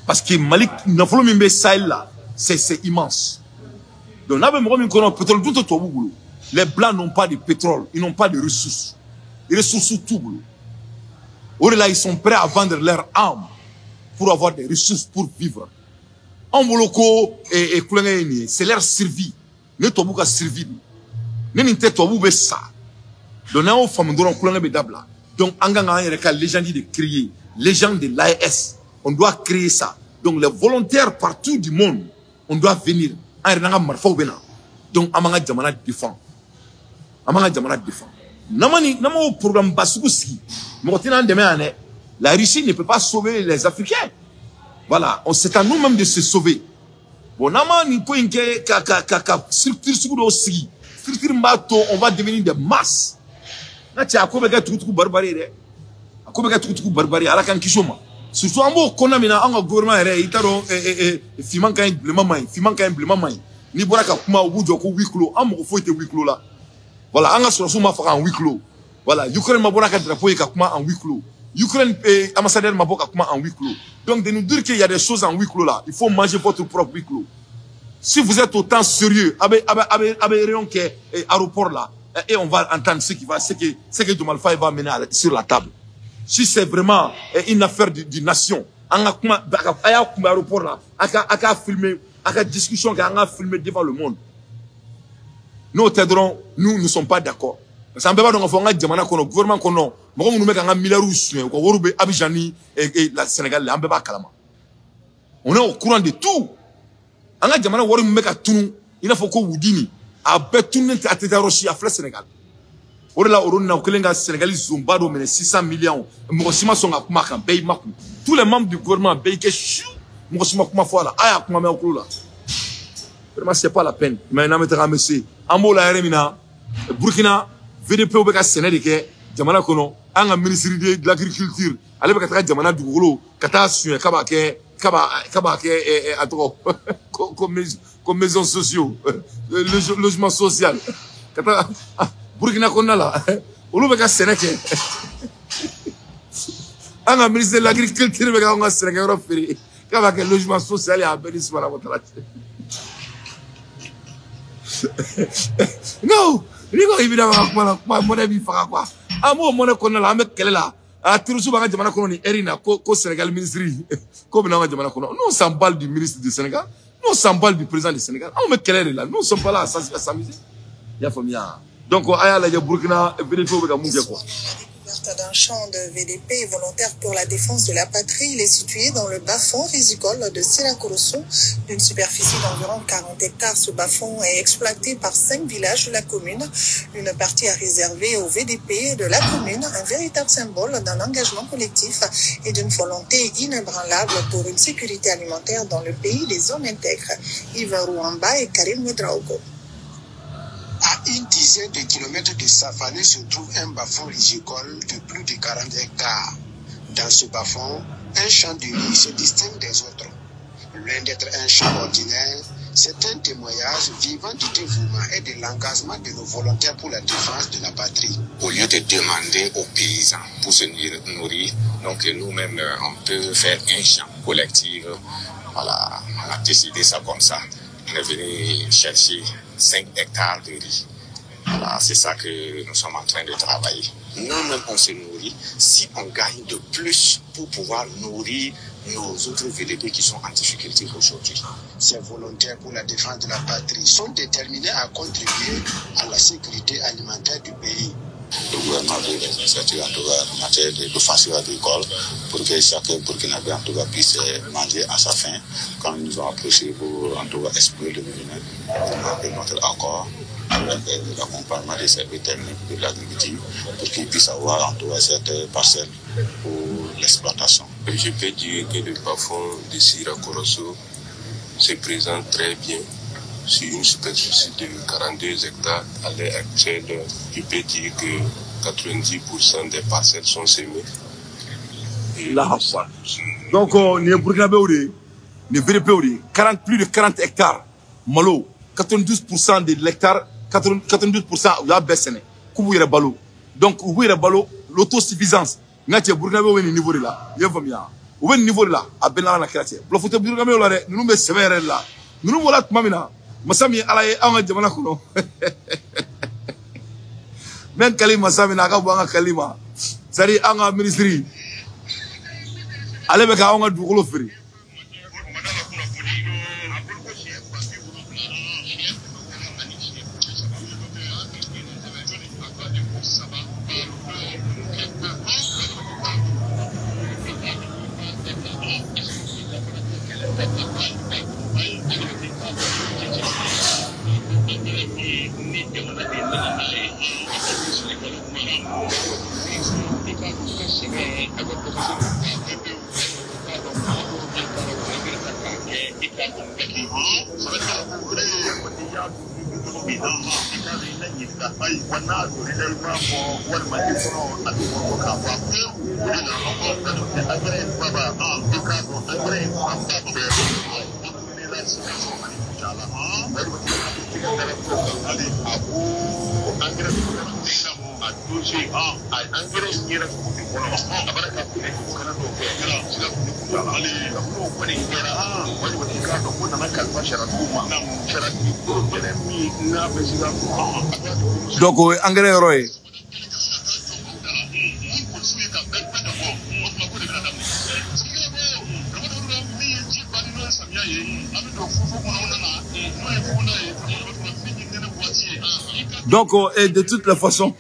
parce que Malik na folo mimbe Sahel là c'est immense donc na be mo mi kono pétrole tout to boulou. Les blancs n'ont pas de pétrole, ils n'ont pas de ressources. Les ressources tout boulot. Là, ils sont prêts à vendre leurs âmes pour avoir des ressources pour vivre. En boloko et c'est leur survie. Ne tobu ka survie. Ne ninte tobu be ça. Donc na o femme doron kulanga be dabla. Donc anganga yereka les gens de crier, les gens de l'AES, on doit créer ça. Donc les volontaires partout du monde, on doit venir. En marfo bena. Donc amanga jamana défend. Amanga jamana défend. Namani programme basukuski. La Russie ne peut pas sauver les Africains. Voilà, c'est à nous-mêmes de se sauver. Bon, namani ko inke ka structure sukudoski. Structure mbato, on va devenir des masses. Na tia akobeka tukutuku barbarie de. Akobeka tukutuku barbarie ala kan kishoma. Surtout ambo konamina anga gouvernement ere itaro fimanka implement ni boraka kuma wujo ko wiklo amo faut te wiklo là. Voilà, anga sur ma fera en huis clos. Voilà, Ukraine m'a bonaka drapeau et kakuma en huis clos. Ukraine ambassadeur m'a bonaka en huis clos. Donc de nous dire qu'il y a des choses en huis clos là, il faut manger votre propre huis clos. Si vous êtes autant sérieux, avec rayon que aéroport là, et on va entendre ce que Domalfa va mener sur la table. Si c'est vraiment une affaire d'une nation, anga kuma aéroport là, aka filmer, aka discussion aka filmer devant le monde. Nous t'aiderons, nous ne sommes pas d'accord. Ça ne peut pas donc faire un jamana kono gouvernement kono. Moi nous mettons un milliard ou quoi Worube Abidjani et la Sénégal là on peut pas kalama. On est au courant de tout. Un jamana Worube meka tout. Il faut que vous dini. A betunen à tête Rochi à fleur Sénégal. Orela orona okelenga Sénégalais zombado mais 600 millions. Mosima son akuma kan bay maku. Tous les membres du gouvernement bay que chou. Mosima kuma foala. Aya kuma me okolo là. Vraiment c'est pas la peine. Mais na mettra monsieur Ambo la remina Burkina VDP obeka Sénégal jamana kono anga ministre de l'agriculture ale beka tra jamana dugolo kata suye kaba ke atoko comme maison sociaux logement social kata Burkina kono la olu beka Sénégal anga ministre de l'agriculture beka anga Sénégal referi kaba ke logement social ya benis wala wotala. Non, Rigo évidemment quoi mon avis fera quoi. Amo mon kono la avec quelle là. A tirusu banga jamana kono ni erina ko Sénégal ministry. Ko bina jamana kono. Nous on s'emballe du ministre du Sénégal. Nous on s'emballe du président du Sénégal. On met quelle là. Nous sommes pas là à s'amuser. Ya famia. Donc aya la Burkina VDP obeka munje quoi. D'un champ de VDP volontaire pour la défense de la patrie, il est situé dans le bas-fond risicole de Sela-Korosso, d'une superficie d'environ 40 hectares. Ce bas-fond est exploité par 5 villages de la commune. Une partie est réservée au VDP de la commune, un véritable symbole d'un engagement collectif et d'une volonté inébranlable pour une sécurité alimentaire dans le pays des zones intègres. Yves Rouamba et Karim Ouedraogo. À une dizaine de kilomètres de Safane se trouve un bas-fond risicole de plus de 40 hectares. Dans ce bas-fond, un champ de riz se distingue des autres. Loin d'être un champ ordinaire, c'est un témoignage vivant du dévouement et de l'engagement de nos volontaires pour la défense de la patrie. Au lieu de demander aux paysans pour se nourrir, donc nous-mêmes, on peut faire un champ collectif. Voilà, on a décidé ça comme ça. On est venu chercher 5 hectares de riz. Voilà, c'est ça que nous sommes en train de travailler. Nous-mêmes, on se nourrit si on gagne de plus pour pouvoir nourrir nos autres VDP qui sont en difficulté aujourd'hui. Ces volontaires pour la défense de la patrie sont déterminés à contribuer à la sécurité alimentaire du pays. Le gouvernement veut des initiatives en tout cas en matière d'offensive agricole pour que chacun Burkinabé en tout cas puisse manger à sa faim. Quand ils nous ont approché pour en tout cas exprimer le mouvement de notre accord avec l'accompagnement des services techniques de l'agriculture pour qu'ils puissent avoir en tout cas cette parcelle pour l'exploitation. Je peux dire que le bas-fond de Sela-Korosso se présente très bien. Sur une superficie de 42 hectares à l'heure actuelle, je peux dire que 90% des parcelles sont semées. Donc, on est Burkinabé, on est VDP, plus de 40 hectares. Malo, 92% de l'hectare, 92% il y a baissé. Donc, vous voyez l'autosuffisance. Nous Burkinabé au niveau de là. Au niveau de là, à Benara Kratia. Le foot Burkinabé, nous sommes sévères là. Nous nous voilà Mamina. Masami Alaye, Anga Jamana Kuno. Même Kalima Masami Naka Kalima. C'est-à-dire, Anga ministry. Allez, mais quand on a du rouleau free. Donc, engrais Roy. Donc, de toutes les façons.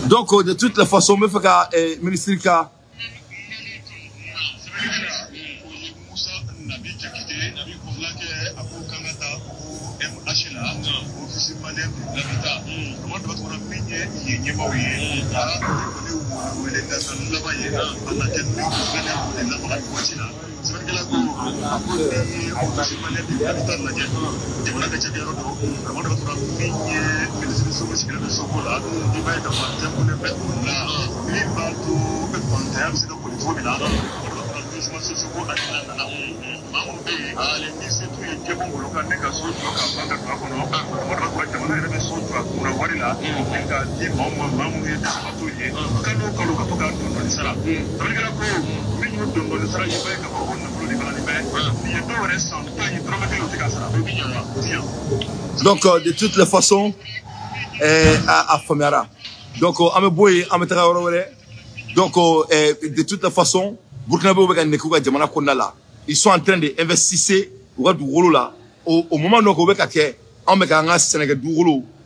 Donc, de toutes les façons, me fait que ministre Ka. Donc, de toutes les façons, à Famara. Donc, donc, de toutes les façons, ils sont en train d'investir au moment où on a un Sénégal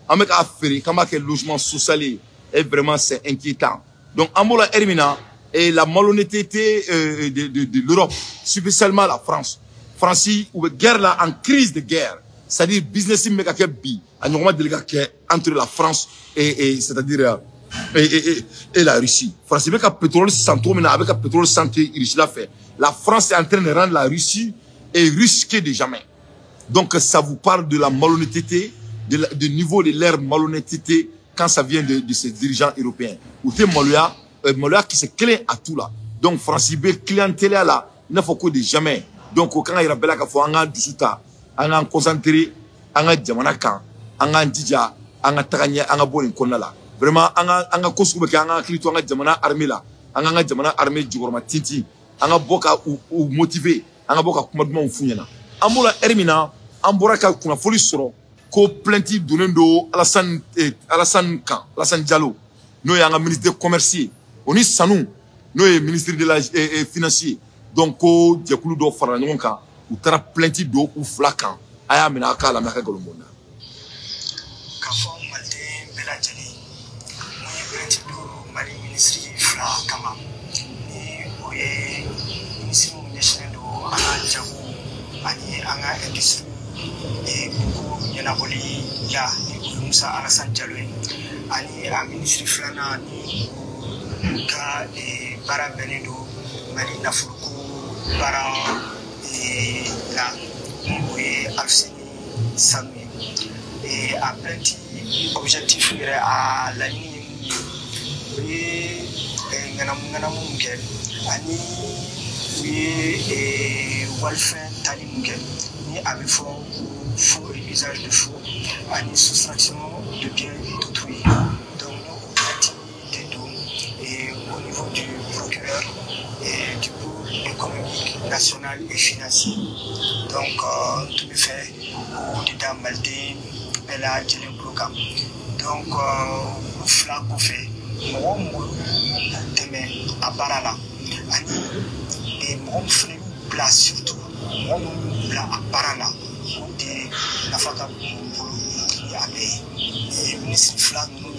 on a fait logement social et vraiment c'est inquiétant. Donc, Amola Hermina et la malhonnêteté de l'Europe, spécialement la France. France, où guerre là, en crise de guerre. C'est-à-dire, business entre la France et c'est-à-dire, et la Russie. France, avec un pétrole central, avec un pétrole central, la France est en train de rendre la Russie et risquée de jamais. Donc, ça vous parle de la malhonnêteté, du niveau de leur malhonnêteté quand ça vient de ces dirigeants européens. Ou t'es Maloya qui se clé à tout là. Donc, France, clientèle là, il ne faut que de jamais. Donc, quand il y a bella qu'il faut en discuter, en concentrer, en jamanakan, en dija, en taganya, en bon konala. Vraiment, en kosuke, en clito, en jamana armée là, en jamana armée du gouvernement tinti, en boka ou motivé, en boka kumaduma funyana. Amola Hermina, en boraka kuna folie soro, ko plenty dunendo Alassane Diallo, nous y a un ministre de commerce, on est sanou, nous y a un ministre de la financier. Donc, Diakoulou do Faranonka, ou tara plenty d'eau ou flacan, aya minaka la maka golomona. Kafon Malde Beladjali, nous plenty d'eau, Mali ministre Fla Kama, et ministre national d'eau, Anadjabou, Ani Menaboli ya ni Musa Alassane Diallo ani a ministre flana ni ka bara benedo mali nafuko bara la oui Alseni Sami et a petit objectif à la ligne oui ngana mungel ani oui welfare tali mungel ni avec faux usage de faux ani soustraction de biens d'autrui. Donc nous des dons et au niveau du procureur et du pôle économique national et financier. Donc tout le fait au dedans Maldé Bella Djelem programme. Donc nous flag qu'on fait moi demain à Barala et moi frère place surtout moi là à Barala où des la faka pour y aller et ministre flag nous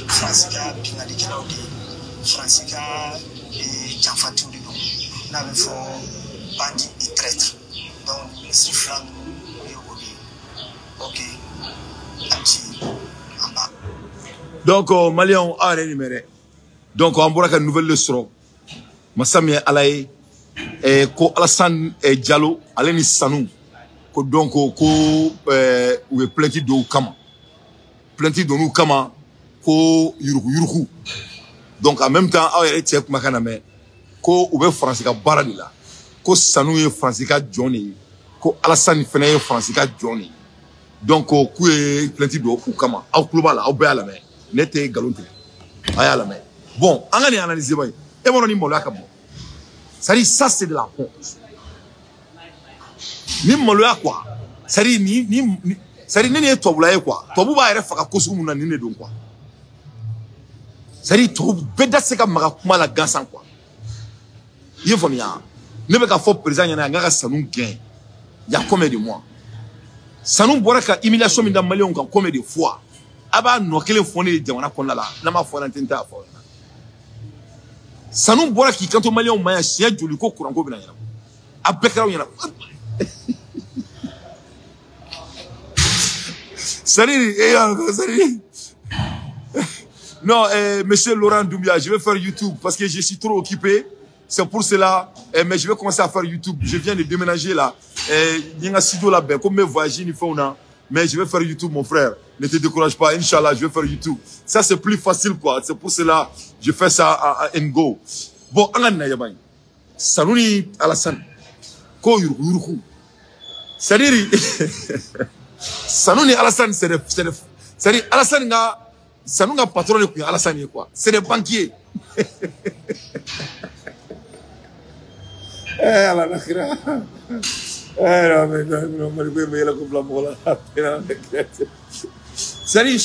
Francisca Pinali Claudi Francisca et Jean-Fatou de nous n'avait fait bandit et traître donc ministre flag ok en bas. Donc Maliens a rémunéré. Donc on voit une nouvelle leçon. Massami Alaye et ko Alassane Diallo Aleni Sanou ko donc ko ou plenty do kama. Plenty do nous kama ko yuruku. Donc en même temps a été check makana me ko ou be français ka baradi la. Ko Sanou e français ka Johnny ko Alassane fene e français ka Johnny. Donc ku e plenty do ku kama. Au club la au be ala me. N'était galonté. Ayala mais. Bon, on a analysé. Et mon nom là comme ça c'est de la honte. Ni moloya quoi. Ça dit ni ça dit ni toi boulaye quoi. Toi bouba ere faka kosu muna ni ne don quoi. Ça dit toi beda se ka maka kuma la gansan quoi. Il faut bien. Ne be ka fo président yana ngaka Sanou gain. Il y a combien de mois. Sanou bora ka humiliation mi da Malien kan combien de fois. Aba no kele foni jamana konna la na ma fona tinta fo Sanou bora ki kanto Malien ma ya sia joli ko kuran ko binanya abekra yana Salut non monsieur Laurent Doumbia, je vais faire YouTube parce que je suis trop occupé. C'est pour cela mais je vais commencer à faire YouTube. Je viens de déménager là yinga studio là ben comme mes voyages ni fauna. Mais je vais faire YouTube, mon frère. Ne te décourage pas. Inch'Allah, je vais faire YouTube. Ça, c'est plus facile, quoi. C'est pour cela que je fais ça à Ngo. Bon, on a yabay. Sanouni Alassane. Ko yuruku. C'est-à-dire, Sanouni Alassane, c'est-à-dire, Alassane nga, Sanou nga patron de Alassane, quoi. C'est des banquiers. C'est-à-dire,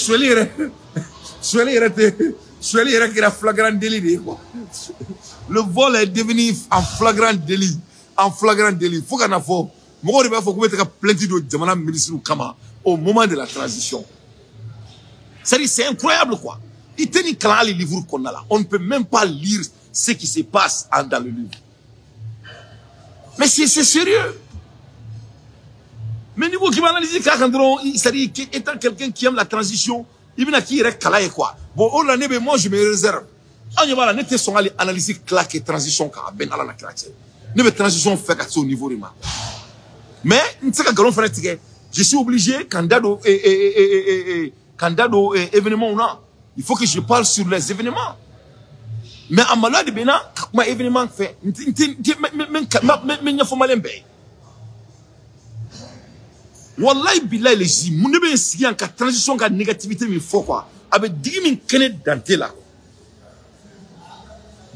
flagrant délit, quoi. Le vol est devenu un flagrant délit. En flagrant délit. Faut qu'on a faut. Moi, il faut qu'on mette plein de demande ministre Kama au moment de la transition. C'est-à-dire, c'est incroyable, quoi. Il tenait clair les livres qu'on a là. On ne peut même pas lire ce qui se passe dans le livre. Mais c'est sérieux. Mais niveau qui va analyser c'est-à-dire étant quelqu'un qui aime la transition, il vient qui est calé quoi. Bon, on l'a nébé, moi je me réserve. On y va là, n'était son analyser claque transition car ben à la claque. Nébé transition fait qu'à au niveau de ma. Mais je suis obligé candidat au événement ou non. Il faut que je parle sur les événements. Mais à malade bena, ma événement fait. Wallahi billahi les gens, mon ne be si en ka transition ka négativité mi faut quoi. Avec 10 000 kene danté là.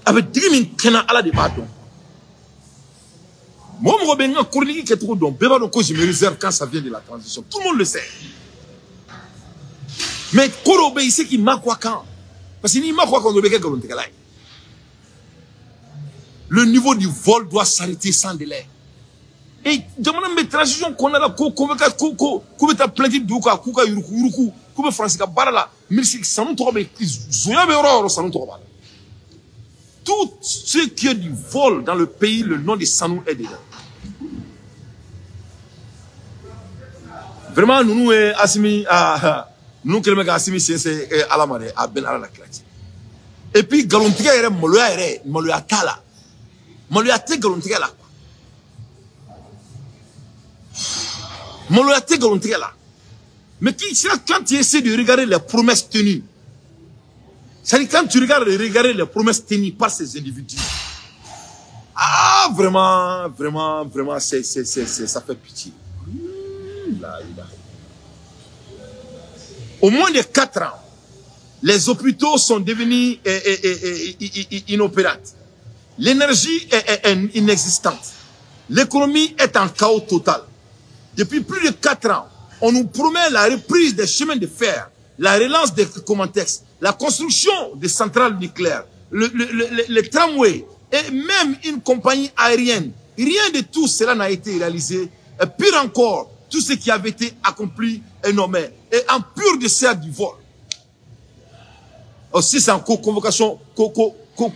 Avec 10 000 kene ala de badon. Moi mon ben nga chronique qui est trop don. Beba donc je me réserve quand ça vient de la transition. Tout le monde le sait. Mais Korobe ici qui m'a quoi quand. Parce que ni m'a quoi quand on be ke galonte kala. Le niveau du vol doit s'arrêter sans délai. Et demande mes transitions qu'on a là, qu'on ta plainte de quoi, kuka yuruku, kuka Francisca barala, mais c'est ça nous trouve, zoya beoro, ça nous trouve. Tout ce qui est du vol dans le pays, le nom de Sanou est dedans. Vraiment, nous, Assimi, nous, qui sommes Assimi, c'est à la marée, à Ben Ala Klati. Et puis, Galontiga, il y a Moloya Tala. Moloya Te Galontiga là. Moloya Te Galontiga là. Mais quand tu essaies de regarder les promesses tenues, c'est-à-dire quand tu regardes les promesses tenues par ces individus, ah, vraiment, ça fait pitié. Au moins de 4 ans, les hôpitaux sont devenus inopérants. L'énergie est inexistante. L'économie est en chaos total. Depuis plus de 4 ans, on nous promet la reprise des chemins de fer, la relance des Comantex, la construction des centrales nucléaires, le tramway et même une compagnie aérienne. Rien de tout cela n'a été réalisé. Et pire encore, tout ce qui avait été accompli est nommé. Et en pur dessert du vol. Aussi, c'est en convocation,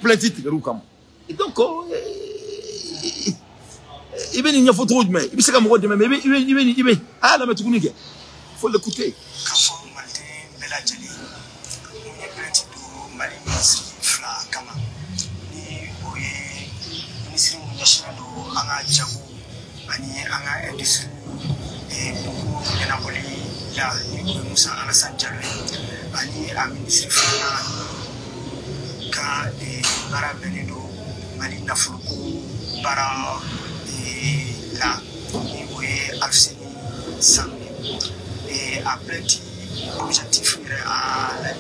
plainte. Et donc, il y a une photo de moi. Il faut l'écouter. Et après, l'objectif à la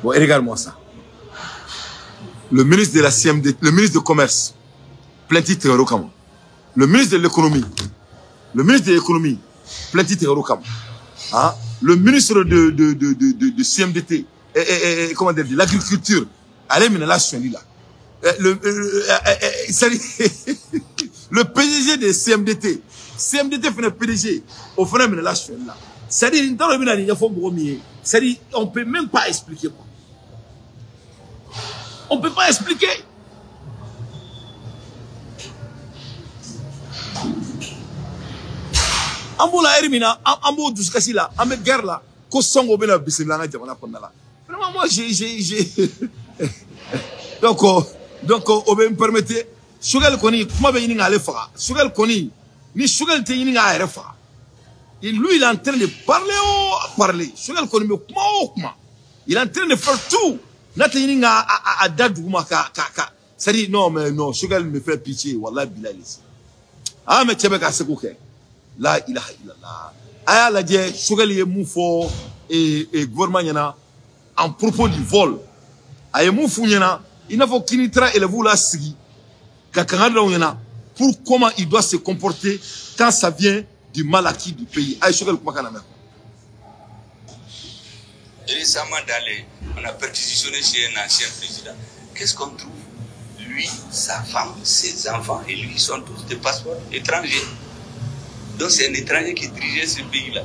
bon, et regarde-moi ça. Le ministre de la CMD, le ministre de Commerce, plein titre Rokam. Le ministre de l'économie, plein titre Rokam. Hein? Le ministre de CMDT, comment dire, de l'agriculture, allez, mais là, je suis là. Le PDG de CMDT fait le PDG, au final, mais là, je suis là. C'est-à-dire, on ne peut même pas expliquer quoi. On ne peut pas expliquer. Ambo la erimina, ambo duskasi la, ambe guerre la, ko songo bena bisimila na jamana kondala. Vraiment moi donc on me permettre sugal koni kuma be yini ngale fa. Sugal koni ni sugal te yini ngale fa. Et lui il est en train de parler. Sugal koni me kuma. Il est en train de faire tout. Na te yini nga a dadu ma ka. Ça dit non mais non, sugal me fait pitié wallahi bilal ici. Ah mais tebe ka sekouke. La ilaha illallah. Aya la die sugal ye moufo et gouvernement yana en propos du vol. Aye moufou yana il n'a faut qu'il tra et le vous la sigi. Kakangada yana pour comment il doit se comporter quand ça vient du mal acquis du pays. Aye sugal kuma kana même. Récemment on a perquisitionné chez un ancien président. Qu'est-ce qu'on trouve? Lui, sa femme, ses enfants et lui sont tous des passeports étrangers. Donc c'est un étranger qui dirigeait ce pays-là.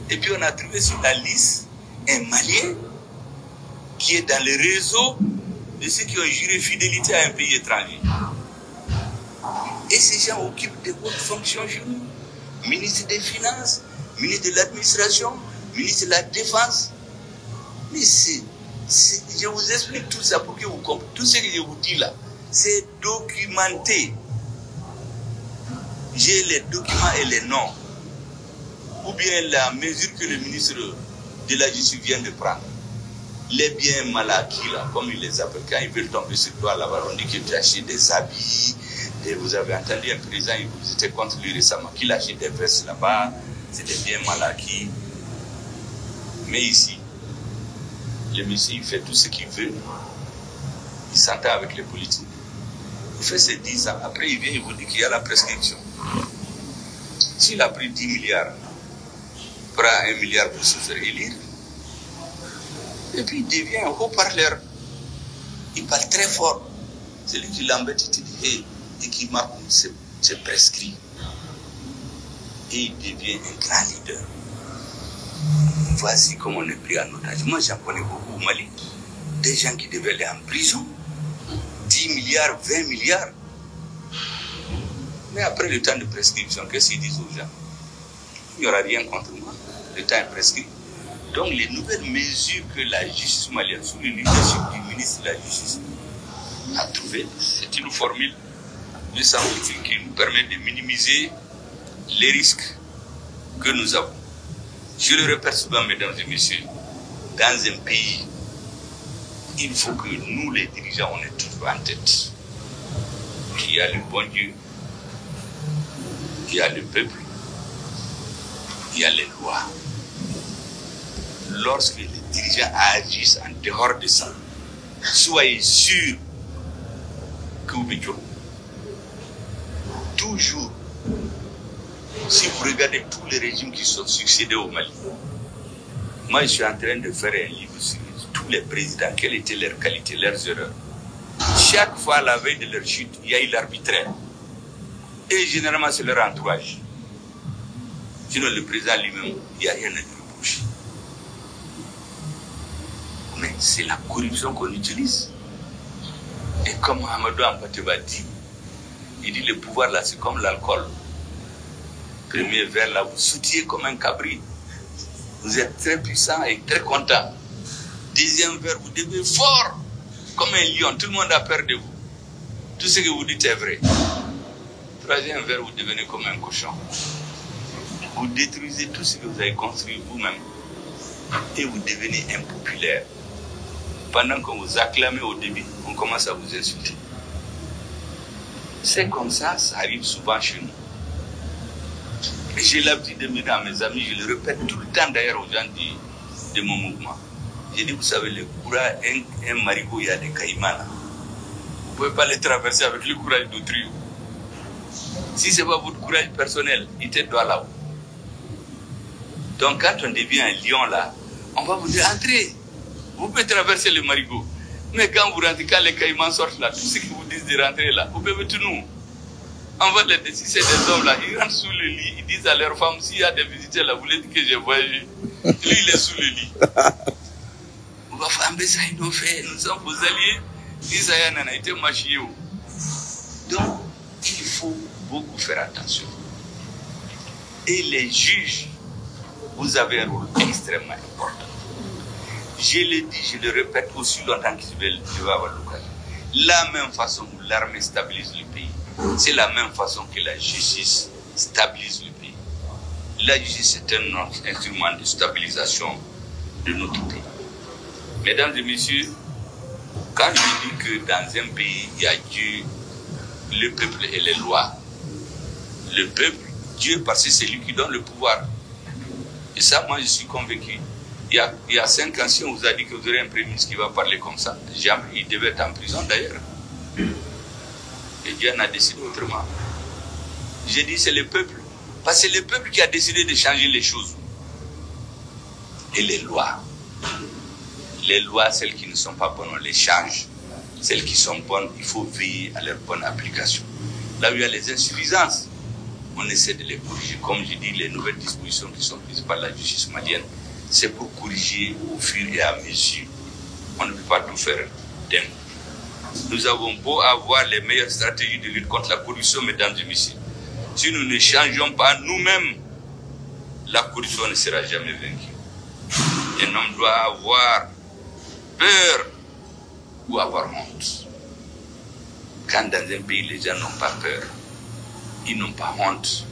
Et puis on a trouvé sur la liste un Malien qui est dans le réseau de ceux qui ont juré fidélité à un pays étranger. Et ces gens occupent de hautes fonctions chez nous. Ministre des Finances, ministre de l'Administration, ministre de la Défense. Mais je vous explique tout ça pour que vous compreniez. Tout ce que je vous dis là, c'est documenté. J'ai les documents et les noms. Ou bien la mesure que le ministre de la Justice vient de prendre. Les biens mal acquis, là, comme ils les appellent, quand ils veulent tomber sur toi là-bas, on dit qu'il achète des habits. Et vous avez entendu un président, vous étiez contre lui récemment, qu'il achète des vestes là-bas, c'est des biens mal acquis. Mais ici, le monsieur, il fait tout ce qu'il veut. Il s'entend avec les politiques. Il fait ses 10 ans. Après, il vient, il vous dit qu'il y a la prescription. S'il a pris 10 milliards, il prend 1 milliard pour se faire élire. Et puis, il devient un haut-parleur. Il parle très fort. Celui qui l'embête, il te dit, hey, et qui marque, c'est prescrit. Et il devient un grand leader. Voici comment on est pris en otage. Moi, j'en connais beaucoup au Mali. Des gens qui devaient aller en prison. 10 milliards, 20 milliards. Mais après le temps de prescription, qu'est-ce qu'ils disent aux gens? Il n'y aura rien contre moi. Le temps est prescrit. Donc les nouvelles mesures que la justice malienne, sous le leadership du ministre de la Justice, a trouvées, c'est une formule de santé qui nous permet de minimiser les risques que nous avons. Je le répète souvent, mesdames et messieurs, dans un pays, il faut que nous, les dirigeants, on ait toujours en tête qu'il y a le bon Dieu, qu'il y a le peuple, il y a les lois. Lorsque les dirigeants agissent en dehors de ça, soyez sûrs que vous bénéficiez. Toujours, si vous regardez tous les régimes qui sont succédés au Mali, moi je suis en train de faire un livre sur tous les présidents, quelles étaient leurs qualités, leurs erreurs. Chaque fois, à la veille de leur chute, il y a eu l'arbitraire. Et généralement, c'est leur entourage. Sinon, le président lui-même, il n'y a rien à reprocher. Mais c'est la corruption qu'on utilise. Et comme Amadou Ampateba dit, il dit le pouvoir là, c'est comme l'alcool. Premier verre là, vous sautiez comme un cabri. Vous êtes très puissant et très content. Deuxième verre, vous devenez fort, comme un lion. Tout le monde a peur de vous. Tout ce que vous dites est vrai. Troisième verre, vous devenez comme un cochon. Vous détruisez tout ce que vous avez construit vous-même. Et vous devenez impopulaire. Pendant qu'on vous acclamait au début, on commence à vous insulter. C'est comme ça, ça arrive souvent chez nous. Et j'ai l'habitude de dire à mes amis, je le répète tout le temps d'ailleurs aux gens de mon mouvement. J'ai dit, vous savez, le courage, un marigot, il y a des caïmans. Vous ne pouvez pas les traverser avec le courage d'autrui. Si ce n'est pas votre courage personnel, il te doit là-haut. Donc quand on devient un lion là, on va vous dire, entrez. Vous pouvez traverser le marigot. Mais quand vous rentrez, quand les caïmans sortent là, tout ce qu'ils vous disent de rentrer là, vous pouvez tout nous. On va les si c'est des hommes là, ils rentrent sous le lit, ils disent à leur femme, s'il y a des visiteurs là, vous les dites que j'ai voyagé. Lui, il est sous le lit. On va faire un baiser, ils nous fait, nous sommes vos alliés. Isaïa n'a été machié. Donc, il faut beaucoup faire attention. Et les juges, vous avez un rôle extrêmement important. Je le dis, je le répète aussi longtemps que je vais avoir l'occasion. La même façon où l'armée stabilise le pays, c'est la même façon que la justice stabilise le pays. La justice est un instrument de stabilisation de notre pays. Mesdames et messieurs, quand je dis que dans un pays, il y a Dieu, le peuple et les lois, le peuple, Dieu, parce que c'est lui qui donne le pouvoir. Et ça, moi, je suis convaincu. Il y a 5 ans, si on vous a dit que vous aurez un premier ministre qui va parler comme ça, jamais, il devait être en prison d'ailleurs. Et Dieu en a décidé autrement. J'ai dit c'est le peuple. Parce que c'est le peuple qui a décidé de changer les choses. Et les lois, celles qui ne sont pas bonnes, on les change. Celles qui sont bonnes, il faut veiller à leur bonne application. Là où il y a les insuffisances, on essaie de les corriger. Comme je dis, les nouvelles dispositions qui sont prises par la justice malienne, c'est pour corriger au fur et à mesure. On ne peut pas tout faire d'un coup. Nous avons beau avoir les meilleures stratégies de lutte contre la corruption, mesdames et messieurs. Si nous ne changeons pas nous-mêmes, la corruption ne sera jamais vaincue. Un homme doit avoir peur ou avoir honte. Quand dans un pays, les gens n'ont pas peur, ils n'ont pas honte,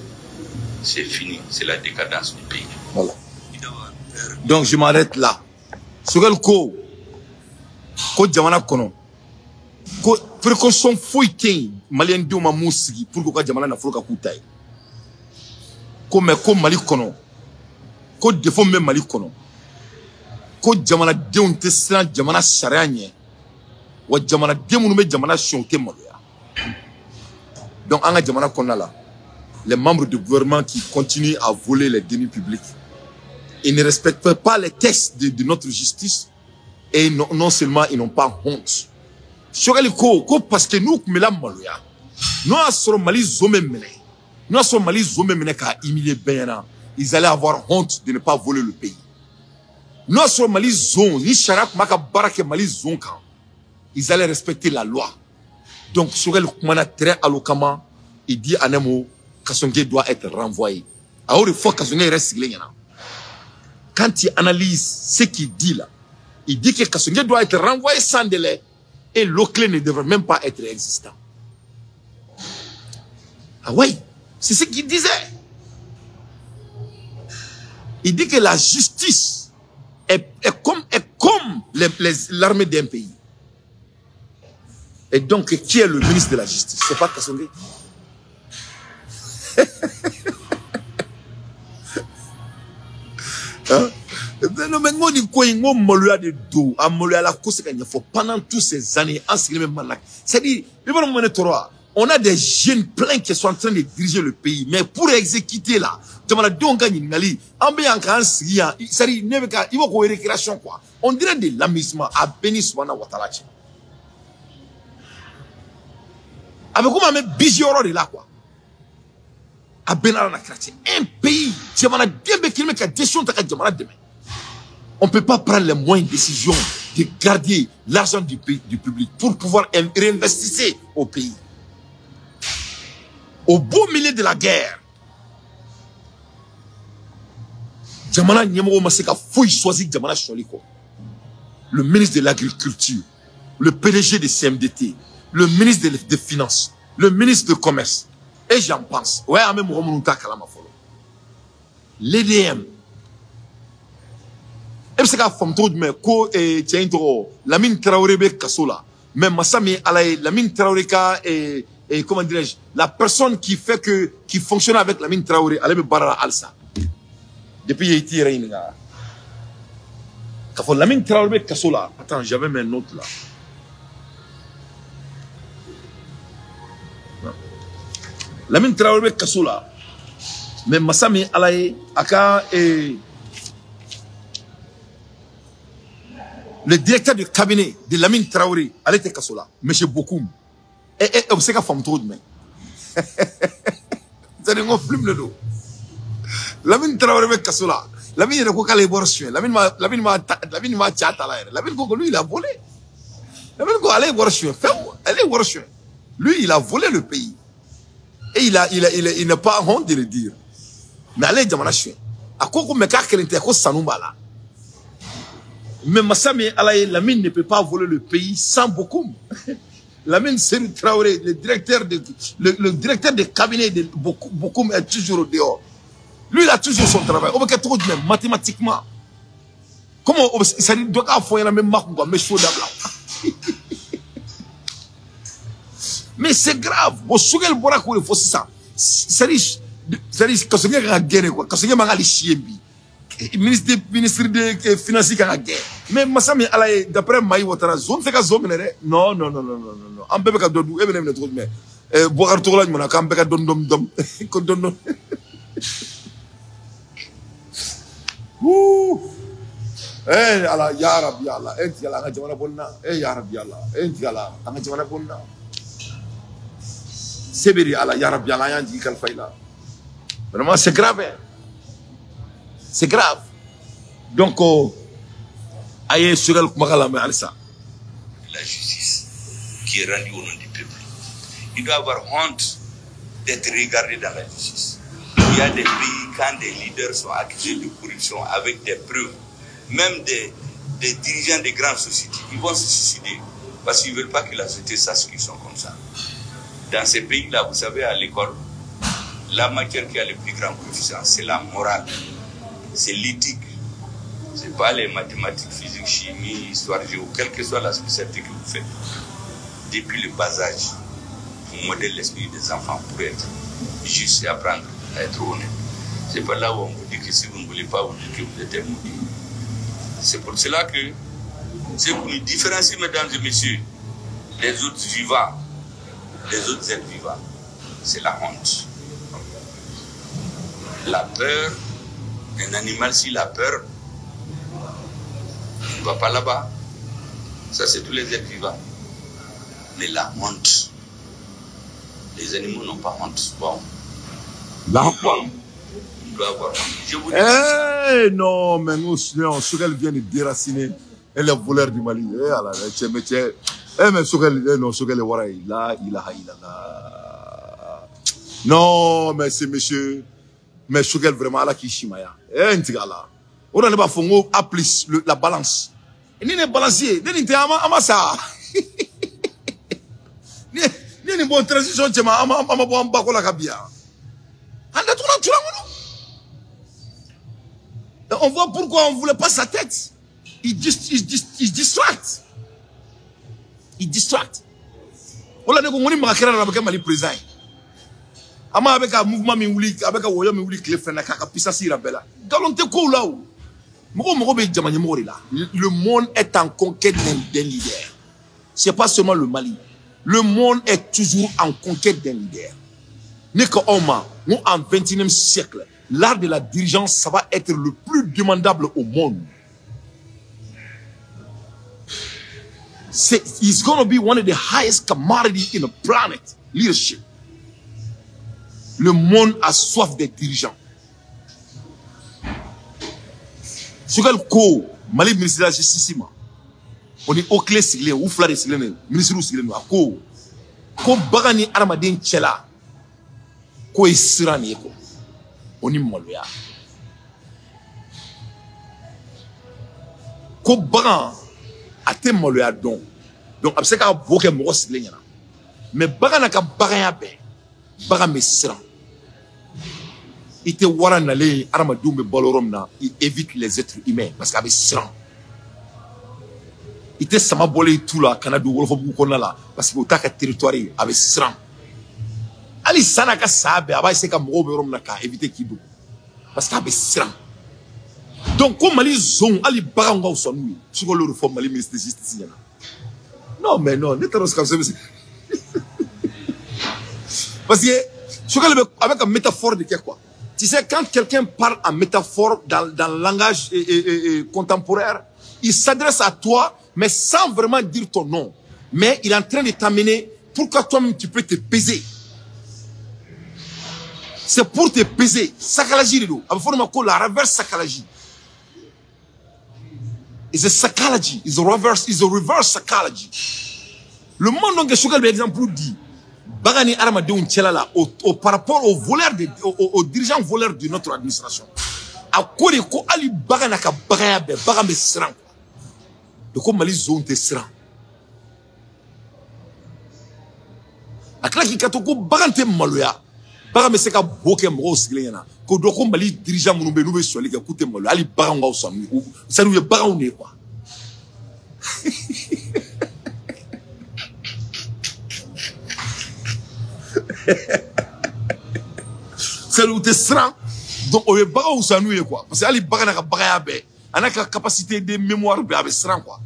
c'est fini, c'est la décadence du pays. Voilà. Donc je m'arrête là. Sogel ko jamana kono ko précaution foité malien duma musigi pour ko jamana na froka kutai ko me ko mali kono ko defo me mali kono ko jamana deunte sran jamana sharanye wa jamana demunu me jamana shonte maloya. Donc anga jamana kono là les membres du gouvernement qui continuent à voler les deniers publics, ils ne respectent pas les textes de notre justice et non seulement ils n'ont pas honte. Parce que nous, ils allaient avoir honte de ne pas voler le pays. Non sur Mali zone, ni Charak Maka Barake Mali zone quand ils allaient respecter la loi. Donc sur le Kumana très alloquemment, il dit à Nemo Kassongue doit être renvoyé. Alors il faut Kassongue reste là. Quand il analyse ce qu'il dit là, il dit que Kassongue doit être renvoyé sans délai et Loclé ne devrait même pas être existant. Ah oui, c'est ce qu'il disait. Il dit que la justice est comme l'armée d'un pays. Et donc, qui est le ministre de la justice? C'est pas Kassongue. Hein? Non, mais moi, pendant toutes ces années, c'est-à-dire, on a des jeunes pleins qui sont en train de diriger le pays, mais pour exécuter là, on dirait de l'amusement à Béni Soumana Ouattara. Avec comment même Bijioro de là quoi. À Benarana Kraté. Un pays, on ne peut pas prendre les moyens de décision de garder l'argent du public pour pouvoir réinvestir au pays. Au beau milieu de la guerre, Jamana Nyemo Maseka Fouille choisi Jamana Choliko. Le ministre de l'Agriculture, le PDG de CMDT, le ministre des Finances, le ministre du Commerce, et j'en pense. Ouais, même Romunta Kalamafolo. L'EDM. Et c'est qu'à Famto de Meko et Tientro, la mine Traoré Kassola, même Massami Alaï, la mine Traoré et comment dirais-je, la personne qui fait qui fonctionne avec la mine Traoré, Alebe Barra Alsa. Depuis Yéti Reina. Quand la mine Traoré Kassola, attends, j'avais mes notes là. La mine Traoré Kassola, mais Massami Alaï, Aka et le directeur du cabinet de Lamine Traoré, elle était Kassola, M. Bokoum. Et on sait qu'à femme trop de main. C'est un film le dos. Lamine Traoré avec Kassola. Lamine est quoi qu'elle est chien. Lamine m'a tchat à l'air. Lamine quoi lui il a volé. Lamine quoi elle est voir chien. Elle est voir chien. Lui il a volé le pays. Et il n'a pas honte de le dire. Mais elle est jamana chien. À quoi qu'on me cache qu'elle était à cause Sanoumba là. Mais Massami Alaye, Lamine ne peut pas voler le pays sans Bokoum. Lamine Seri Traoré, le directeur de cabinet de Bokoum est toujours au dehors. Lui, il a toujours son travail. On va trop même mathématiquement. Comment ça dit doit avoir la même marque mais chaud d'abord. Mais c'est grave. Bon, sougal borakou il faut ça. C'est quand ce gars a gagné quoi, quand ce gars a chier bi. Ministre des Finances qui a gagné. Mais Massami Alaye, d'après Maï Ouattara, zone fait qu'à zone non. On peut pas donner, et même le truc, mais boire tout là, on a quand même dom. Eh, Allah, ya Rabbi Allah, enti Allah, ngajamana bonna, ya Rabbi Allah, enti Allah, ngajamana bonna. Sebiri Allah, ya Rabbi Allah, yanji kalfaila. Vraiment, c'est grave. C'est grave. Donc, aïe, sur le Magalame, Alissa. La justice qui est rendue au nom du peuple. Il doit avoir honte d'être regardé dans la justice. Il y a des pays, quand des leaders sont accusés de corruption avec des preuves, même des dirigeants de grandes sociétés, ils vont se suicider parce qu'ils ne veulent pas que la société sache qu'ils sont comme ça. Dans ces pays-là, vous savez, à l'école, la matière qui a le plus grand coefficient, c'est la morale. C'est l'éthique. Ce n'est pas les mathématiques, physique, chimie, histoire, géo, quelle que soit la spécialité que vous faites. Depuis le bas âge, vous modèlez l'esprit des enfants pour être juste et apprendre à être honnête. C'est pas là où on vous dit que si vous ne voulez pas, vous dites que vous êtes un maudit. C'est pour cela que ce qui nous différencie, mesdames et messieurs, des autres vivants, des autres êtres vivants, c'est la honte. La peur. Un animal, s'il a peur, il ne va pas là-bas. Ça, c'est tous les êtres vivants. Mais la honte, les animaux n'ont pas honte. Bon. La honte. doit avoir. Je vous dis. Eh non, mais nous, Choguel vient de déraciner les voleurs du Mali. Eh, alors, mais Choguel, non, Choguel est Waraï. Là, il a. Non, mais c'est monsieur. Mais Choguel vraiment à la Kishimaya. Eh, Ntigala. On a pas fongo à plus la balance. Et ni ne balancier, ni ne amasa. Ni ne bonne transition, tu m'as bon bakola kabia. On voit pourquoi on ne voulait pas sa tête. Il distracte. Il distracte. On a dit qu'on m'a créé avec un Mali président. Ama avec un mouvement miouli, avec un royaume miouli qui le fait, n'a pisa si rabela. Galonte ko là où. Le monde est en conquête d'un leader. C'est pas seulement le Mali. Le monde est toujours en conquête d'un leader. Nous, en 21e siècle, l'art de la dirigeance, ça va être le plus demandable au monde. It's going to be one of the highest commodities in the planet. Leadership. Le monde a soif des dirigeants. Ce que Mali ministre de la Justice, on est au clé siglé, ou flare siglé, ministre siglé, ko bagani armadin chela, ko isirani ko, on est maloya. Ko bagan ate maloya donc après ça boke mo siglé nyana, mais bagana ka bagaya be, baga me siran. Il te wara nale armadou me balorom na, il évite les êtres humains parce qu'avec siran. Il te sama bolé tout là, Canada wolof bu ko na la parce que otaka territoire avec siran. Ali sana ka sabe aba se ka mo berom na ka éviter kido parce qu'avec siran. Donc comme Mali zone ali baga nga usonu, tu ko le réforme Mali ministre de justice yana. Non mais non, ne t'arrose comme ça. Parce que je avec une métaphore de quoi? Tu sais, quand quelqu'un parle en métaphore dans le langage contemporain, il s'adresse à toi, mais sans vraiment dire ton nom. Mais il est en train de t'amener pourquoi toi-même tu peux te peser. C'est pour te peser. Sakalaji, la reverse psychology. It's a psychology. It's a reverse psychology. Le monde dont je par exemple dit, Bagani Armadou Tchelala, par rapport aux voleurs, aux dirigeants voleurs de notre administration. À quoi de quoi Ali Baganaka Bagabe, Bagame Sran. De quoi Mali zone te Sran. À quoi qui katoko Bagante Maloya, Bagame Seka Boke Mros Gléana, Kodoko Mali dirigeant Mounbe sur les Koute Maloya, Ali Baganga ou Sami, ou ça nous est Bagane quoi. C'est le tesserant. Donc on est baga ou ça nous est quoi. Parce que ali baga na baga be, ana ka capacité de mémoire be avec serant quoi.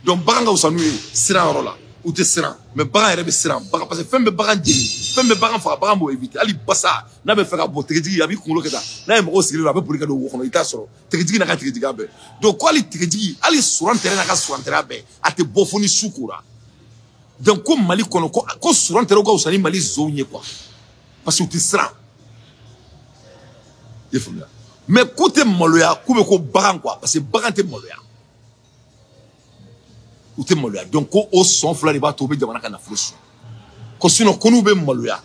Donc baga ou ça nous est serant rola ou tesserant. Mais baga est serant. Baga parce que femme baga djeli, femme baga fa baga mo éviter. Ali bassa na be faire bo tegidi abi ko lo keta. Na mo osili la be pour kado wo kono ita soro. Tegidi na ka tegidi be. Donc quoi ali tegidi ali sur terrain na ka sur terrain be. Ate bofoni sukura. Donc comme Mali kono ko sur terrain ko usani Mali zonye quoi. Parce que tu seras. Mais côté maloya, koube ko bagan quoi, parce que bagan te maloya. Ou te maloya. Donc au son fla riba tobe jamana kana frustration. Ko sinon ko nous be maloya.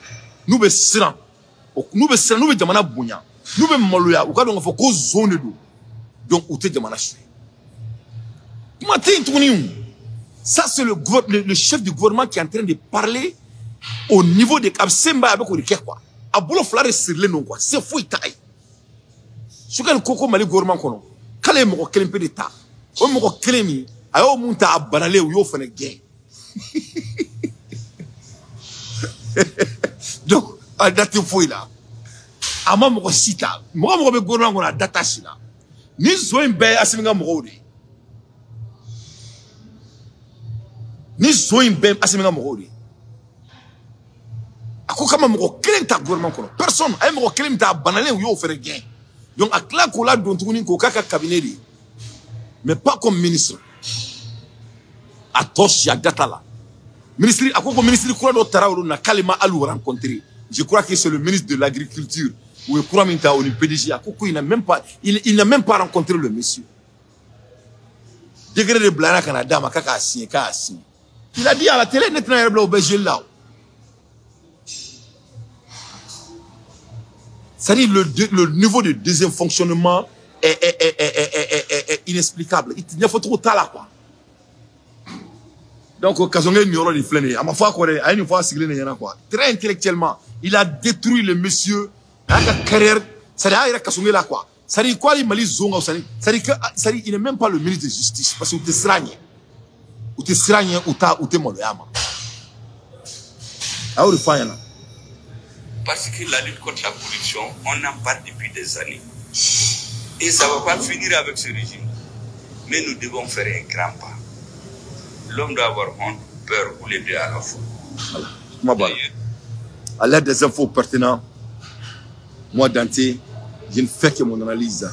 Nous be siran. Nous be jamana bunya. Nous be maloya, ou ka donc faut ko zone do. Donc ou te jamana chou. Matin tourni. Ça c'est le chef du gouvernement qui est en train de parler au niveau de Kabsemba avec le quoi. A bolo flare sur le non quoi. C'est fou taille. Ce que le coco Mali gouvernement kono. Kale mo ko kelempe de ta. O mo ko kelemi. Ayo munta abanale ou yo fene gain. Donc a date fou là. Ama mo ko sita. Mo be gouvernement ko na data sila. Ni zo imbe asiminga mo ko de. Ni zo imbe asiminga mo ko de. Ako kama mo ko kelem ta gouvernement kono. Personne ay mo ko kelem ta abanale ou yo fene gain. Donc, à cela qu'on a donné un cabinet, mais pas comme ministre. À Tosh, à Gatala. Ministre, à quoi ministre, quoi d'autre, n'a Kalema Alou rencontré. Je crois que c'est le ministre de l'Agriculture ou Kouramita ou le PDG, il n'a même pas, il n'a même pas rencontré le monsieur. Degré de Blana Canada, ma caca signé. Il a dit à la télé, n'est pas au BG là. C'est-à-dire le niveau de deuxième fonctionnement est inexplicable. Il y a trop tard là, quoi. Donc, Kazongé Nyoro de Flené, à ma foi, à une fois, quoi. Très intellectuellement, il a détruit le monsieur, à la carrière, c'est-à-dire, il a Kazongé là, quoi. C'est-à-dire, quoi, il m'a dit Zonga, c'est-à-dire, il n'est même pas le ministre de justice, parce que tu es sragné. Ou tu es sragné, ou tu es monoyama. Ah, oui, fine. Parce que la lutte contre la corruption, on en parle depuis des années. Et ça ne va pas finir avec ce régime. Mais nous devons faire un grand pas. L'homme doit avoir honte, peur ou les deux à la fois. Voilà. À l'aide des infos pertinentes, moi, Dante, je ne fais que mon analyse.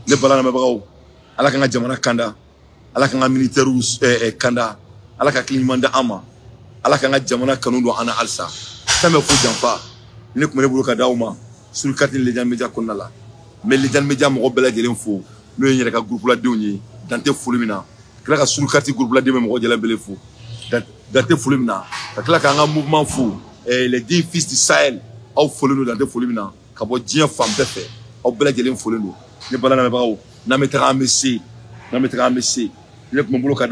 Ne pas la même chose. À la Kanga Jamana Kanda, à la Kanga militaire Kanda, à la Kanga Klimanda Ama, à la Kanga Jamana Kanundo Ana Alsa. Ça me fout d'un pas. Ne peux pas me sur le quartier les gens médias qu'on a là. Mais les gens médias m'ont rebellé de l'info. Le y a un groupe là de Dante Fulmina. Là, sur le quartier groupe là de même de la belle fou. Dante Fulmina. Là, quand un mouvement fou, les 10 fils du Sahel, au Fulmina, Dante Fulmina, quand vous dites femme fait, au bel de l'info. Ne pas la même chose. Na mettra un messie. Ne peux pas me bloquer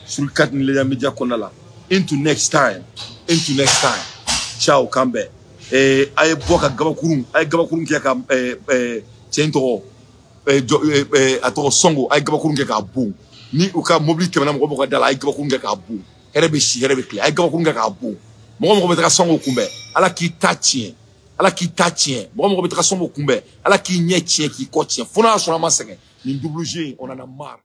sur le quartier les gens médias qu'on a là. Into next time. Ciao, Kambe. Aye boka gabakurum ki ka tiento ato songo aye gabakurum ki ka bu ni uka mobile kemana mo boka dala aye gabakurum ki ka bu herebe kle aye gabakurum ki ka bu mo betaka songo kumbe ala ki tatien mo betaka songo kumbe ala ki nye tien ki ko tien fona so na masenge ni double G on en a marre.